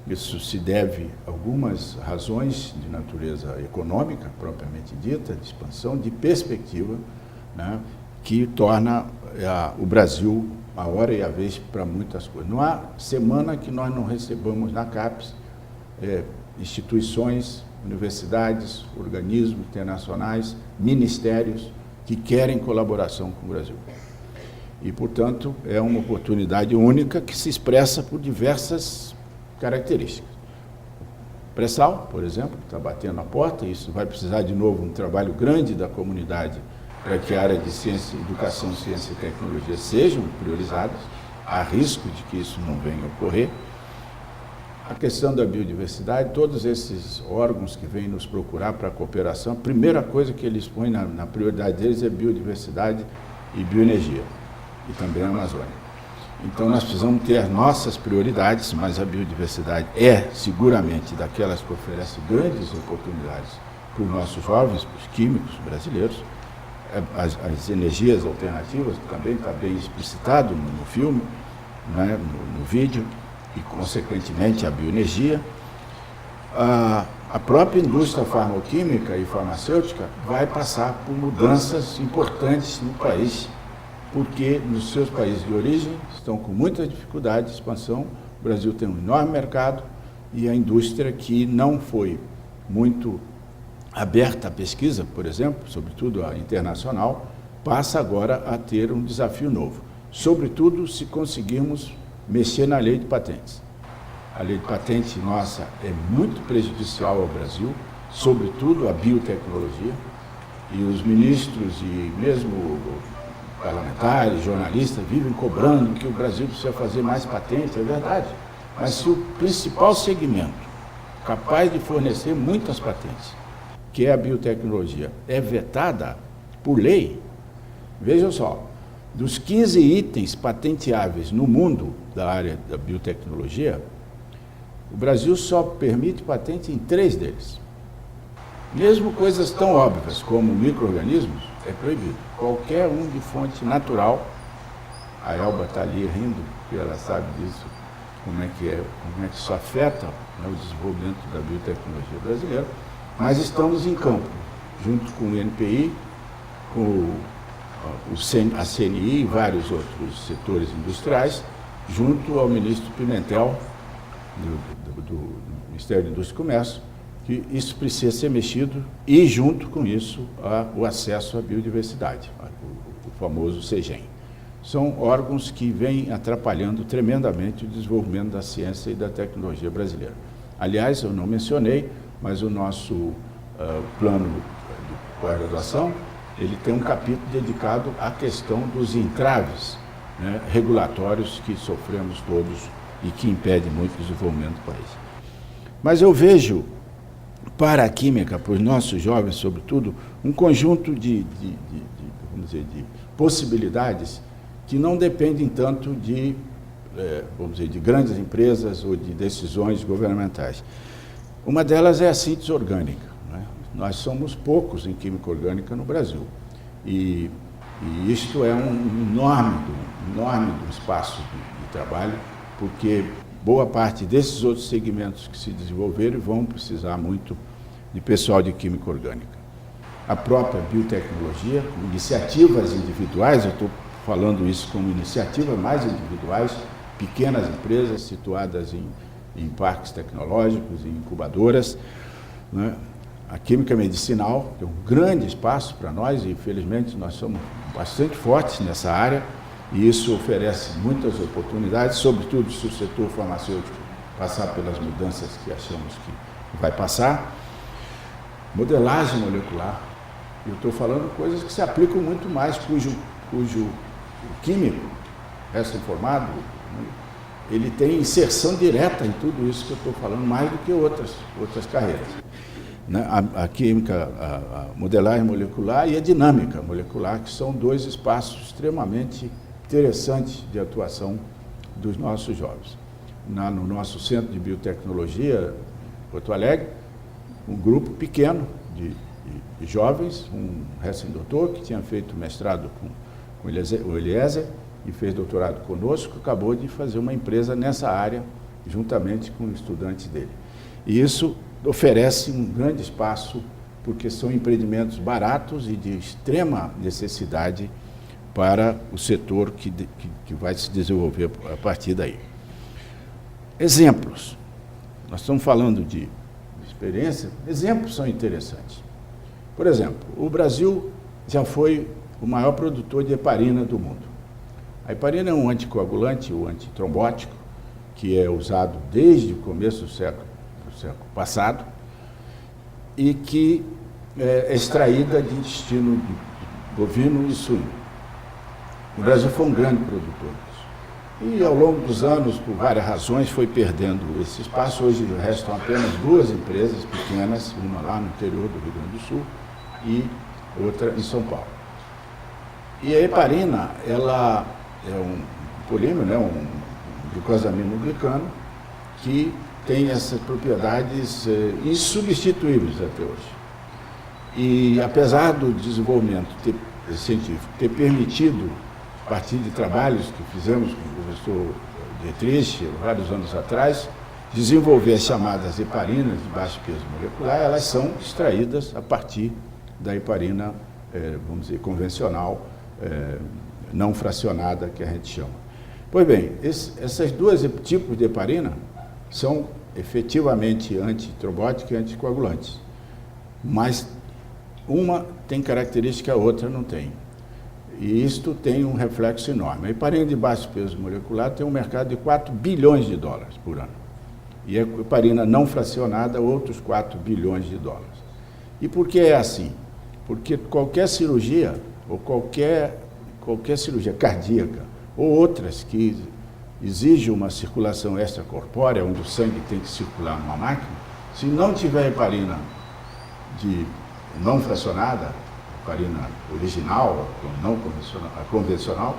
Isso se deve a algumas razões de natureza econômica, propriamente dita, de expansão, de perspectiva, né, que torna o Brasil a hora e a vez para muitas coisas. Não há semana que nós não recebamos na CAPES instituições, universidades, organismos internacionais, ministérios que querem colaboração com o Brasil. E, portanto, é uma oportunidade única que se expressa por diversas características. O pré-sal, por exemplo, está batendo a porta, isso vai precisar de novo um trabalho grande da comunidade para que a área de ciência, educação, ciência e tecnologia sejam priorizadas. Há risco de que isso não venha a ocorrer. A questão da biodiversidade, todos esses órgãos que vêm nos procurar para a cooperação, a primeira coisa que eles põem na prioridade deles é biodiversidade e bioenergia, e também a Amazônia. Então, nós precisamos ter as nossas prioridades, mas a biodiversidade é, seguramente, daquelas que oferecem grandes oportunidades para os nossos jovens, para os químicos brasileiros. As energias alternativas também está bem explicitado no filme, né, no vídeo, e, consequentemente, a bioenergia. A própria indústria farmacoquímica e farmacêutica vai passar por mudanças importantes no país, porque nos seus países de origem estão com muita dificuldade de expansão. O Brasil tem um enorme mercado e a indústria que não foi muito aberta à pesquisa, por exemplo, sobretudo a internacional, passa agora a ter um desafio novo, sobretudo se conseguirmos mexer na lei de patentes. A lei de patente nossa é muito prejudicial ao Brasil, sobretudo a biotecnologia, e os ministros e mesmo parlamentares, jornalistas, vivem cobrando que o Brasil precisa fazer mais patentes, é verdade. Mas se o principal segmento capaz de fornecer muitas patentes, que é a biotecnologia, é vetada por lei, vejam só, dos 15 itens patenteáveis no mundo da área da biotecnologia, o Brasil só permite patente em 3 deles. Mesmo coisas tão óbvias como micro-organismos, é proibido. Qualquer um de fonte natural, a Elba está ali rindo, porque ela sabe disso, como é que isso afeta, né, o desenvolvimento da biotecnologia brasileira, mas estamos em campo, junto com o INPI, com a CNI e vários outros setores industriais, junto ao ministro Pimentel, do Ministério da Indústria e Comércio, que isso precisa ser mexido e, junto com isso, o acesso à biodiversidade, o famoso CEGEM. São órgãos que vêm atrapalhando tremendamente o desenvolvimento da ciência e da tecnologia brasileira. Aliás, eu não mencionei, mas o nosso plano de pós-graduação, ele tem um capítulo dedicado à questão dos entraves, né, regulatórios que sofremos todos e que impedem muito o desenvolvimento do país. Mas eu vejo, para a química, para os nossos jovens, sobretudo, um conjunto vamos dizer, de possibilidades que não dependem tanto de, vamos dizer, de grandes empresas ou de decisões governamentais. Uma delas é a síntese orgânica, né? Nós somos poucos em química orgânica no Brasil. E isto é um enorme espaço de trabalho, porque boa parte desses outros segmentos que se desenvolveram vão precisar muito de pessoal de química orgânica. A própria biotecnologia, iniciativas individuais, eu estou falando isso como iniciativas mais individuais, pequenas empresas situadas em parques tecnológicos, em incubadoras, né? A química medicinal é um grande espaço para nós e, infelizmente, nós somos bastante fortes nessa área e isso oferece muitas oportunidades, sobretudo se o setor farmacêutico passar pelas mudanças que achamos que vai passar. Modelagem molecular, eu estou falando coisas que se aplicam muito mais, cujo químico, recém-formado, ele tem inserção direta em tudo isso que eu estou falando, mais do que outras carreiras. A química, a modelagem molecular e a dinâmica molecular, que são 2 espaços extremamente interessantes de atuação dos nossos jovens. No nosso Centro de Biotecnologia, Porto Alegre, um grupo pequeno, de jovens, um recém-doutor que tinha feito mestrado com o Eliezer e fez doutorado conosco, acabou de fazer uma empresa nessa área, juntamente com estudantes dele. E isso oferece um grande espaço, porque são empreendimentos baratos e de extrema necessidade para o setor que vai se desenvolver a partir daí. Exemplos. Nós estamos falando de experiência, exemplos são interessantes. Por exemplo, o Brasil já foi o maior produtor de heparina do mundo. A heparina é um anticoagulante, ou antitrombótico, que é usado desde o começo do século passado e que é extraída de intestino de bovino e suíno. O Brasil foi um grande produtor disso. E ao longo dos anos, por várias razões, foi perdendo esse espaço. Hoje restam apenas 2 empresas pequenas, uma lá no interior do Rio Grande do Sul e outra em São Paulo. E a heparina, ela é um polímero, né, um glucosaminoglicano, que tem essas propriedades insubstituíveis até hoje. E apesar do desenvolvimento científico ter permitido, a partir de trabalhos que fizemos com o professor Dietrich, vários anos atrás, desenvolver as chamadas heparinas de baixo peso molecular, elas são extraídas a partir da heparina, vamos dizer, convencional, não fracionada, que a gente chama. Pois bem, esses 2 tipos de heparina são efetivamente antitrombóticos e anticoagulantes, mas uma tem característica, a outra não tem. E isto tem um reflexo enorme. A heparina de baixo peso molecular tem um mercado de 4 bilhões de dólares por ano. E a heparina não fracionada, outros 4 bilhões de dólares. E por que é assim? Porque qualquer cirurgia, ou qualquer cirurgia cardíaca, ou outras que exigem uma circulação extracorpórea, onde o sangue tem que circular numa máquina, se não tiver heparina de não fracionada, heparina original, não convencional,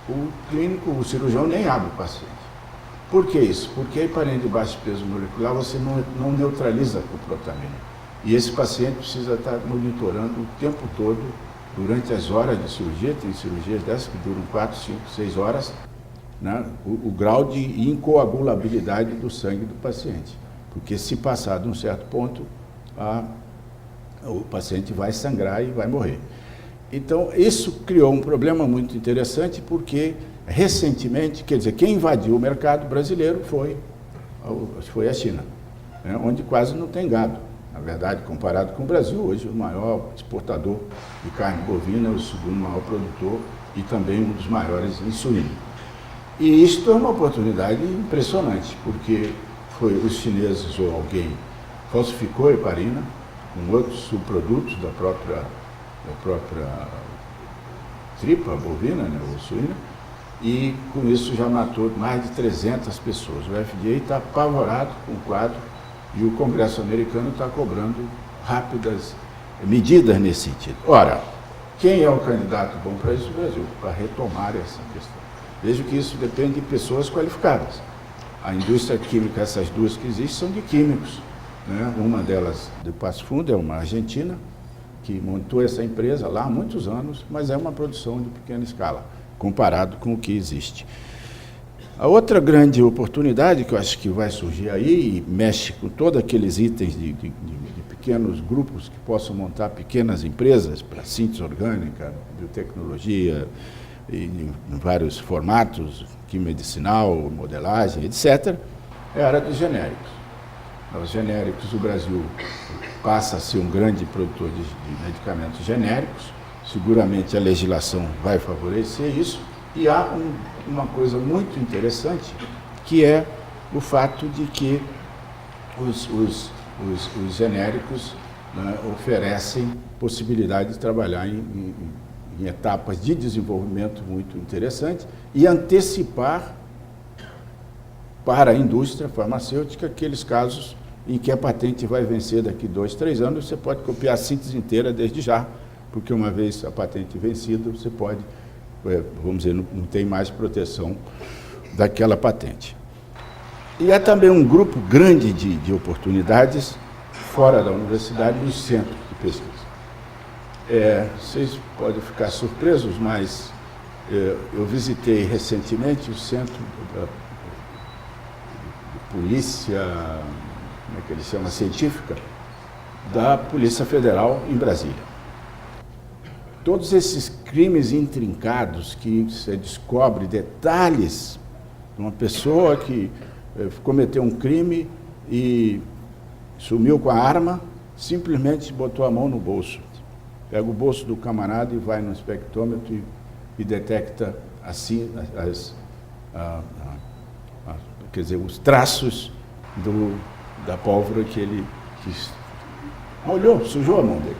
o clínico, o cirurgião nem abre o paciente. Por que isso? Porque a heparina de baixo peso molecular você não neutraliza com protamina. E esse paciente precisa estar monitorando o tempo todo, durante as horas de cirurgia, tem cirurgias dessas que duram 4, 5, 6 horas, né, o grau de incoagulabilidade do sangue do paciente. Porque se passar de um certo ponto, o paciente vai sangrar e vai morrer. Então, isso criou um problema muito interessante, porque recentemente, quer dizer, quem invadiu o mercado brasileiro foi a China, né, onde quase não tem gado. Na verdade, comparado com o Brasil, hoje o maior exportador de carne bovina, o segundo maior produtor e também um dos maiores em suíno. E isto é uma oportunidade impressionante, porque os chineses ou alguém falsificou a heparina com outros subprodutos da própria tripa bovina, né, ou suína, e com isso já matou mais de 300 pessoas. O FDA está apavorado com o quadro e o Congresso americano está cobrando rápidas medidas nesse sentido. Ora, quem é o candidato bom para isso? O Brasil, para retomar essa questão. Vejo que isso depende de pessoas qualificadas. A indústria química, essas 2 que existem, são de químicos, né? Uma delas, de Passo Fundo, é uma argentina, que montou essa empresa lá há muitos anos, mas é uma produção de pequena escala, comparado com o que existe. A outra grande oportunidade que eu acho que vai surgir aí, e mexe com todos aqueles itens de pequenos grupos que possam montar pequenas empresas para síntese orgânica, biotecnologia, em vários formatos, química medicinal, modelagem, etc., é a área dos genéricos. Os genéricos, o Brasil passa a ser um grande produtor de medicamentos genéricos, seguramente a legislação vai favorecer isso, e há uma coisa muito interessante, que é o fato de que os genéricos, né, oferecem possibilidade de trabalhar em etapas de desenvolvimento muito interessantes e antecipar para a indústria farmacêutica aqueles casos em que a patente vai vencer daqui 2, 3 anos. Você pode copiar a síntese inteira desde já, porque uma vez a patente vencida, você pode, vamos dizer, não tem mais proteção daquela patente. E há também um grupo grande de oportunidades fora da universidade, nos centros de pesquisa. Vocês podem ficar surpresos, mas eu visitei recentemente o centro da polícia, como é que ele chama, científica, da Polícia Federal em Brasília. Todos esses crimes intrincados que você descobre detalhes de uma pessoa que cometeu um crime e sumiu com a arma, simplesmente botou a mão no bolso. Pega o bolso do camarada e vai no espectrômetro e detecta assim quer dizer, os traços da pólvora que ele molhou, sujou a mão dele.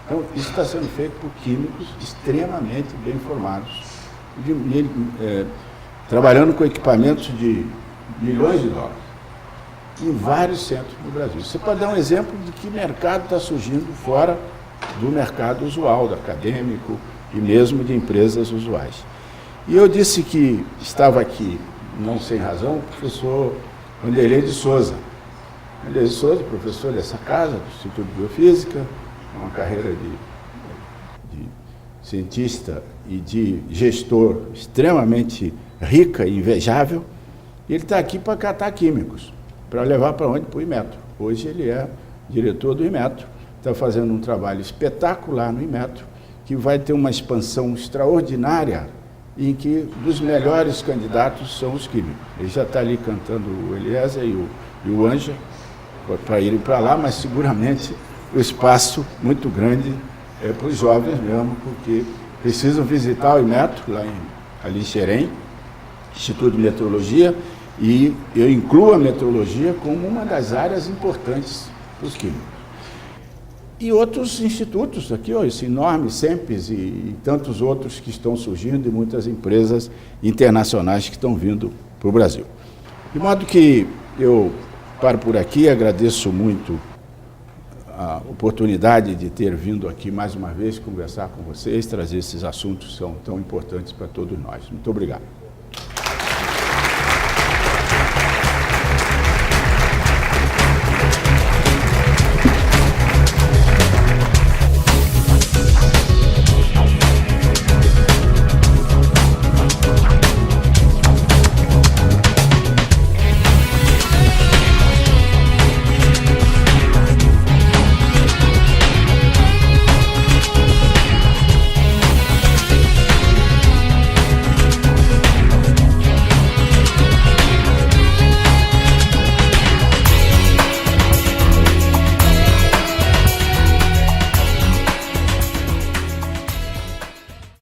Então, isso está sendo feito por químicos extremamente bem formados, trabalhando com equipamentos de milhões de dólares, em vários centros do Brasil. Você pode dar um exemplo de que mercado está surgindo fora do mercado usual, do acadêmico e mesmo de empresas usuais. E eu disse que estava aqui, não sem razão, o professor Wanderlei de Souza. Wanderlei de Souza, professor dessa casa, do Instituto de Biofísica, uma carreira de cientista e de gestor extremamente rica e invejável. E ele está aqui para catar químicos, para levar para onde? Para o Inmetro. Hoje ele é diretor do Inmetro, está fazendo um trabalho espetacular no Inmetro, que vai ter uma expansão extraordinária, em que dos melhores candidatos são os químicos. Ele já está ali cantando o Eliezer e o Anja para irem para lá, mas seguramente o espaço muito grande é para os jovens mesmo, porque precisam visitar o Inmetro, ali em Xerém, Instituto de Meteorologia, e eu incluo a meteorologia como uma das áreas importantes para os químicos. E outros institutos aqui, esse enorme SEMPES e tantos outros que estão surgindo e muitas empresas internacionais que estão vindo para o Brasil. De modo que eu paro por aqui, agradeço muito a oportunidade de ter vindo aqui mais uma vez conversar com vocês, trazer esses assuntos que são tão importantes para todos nós. Muito obrigado.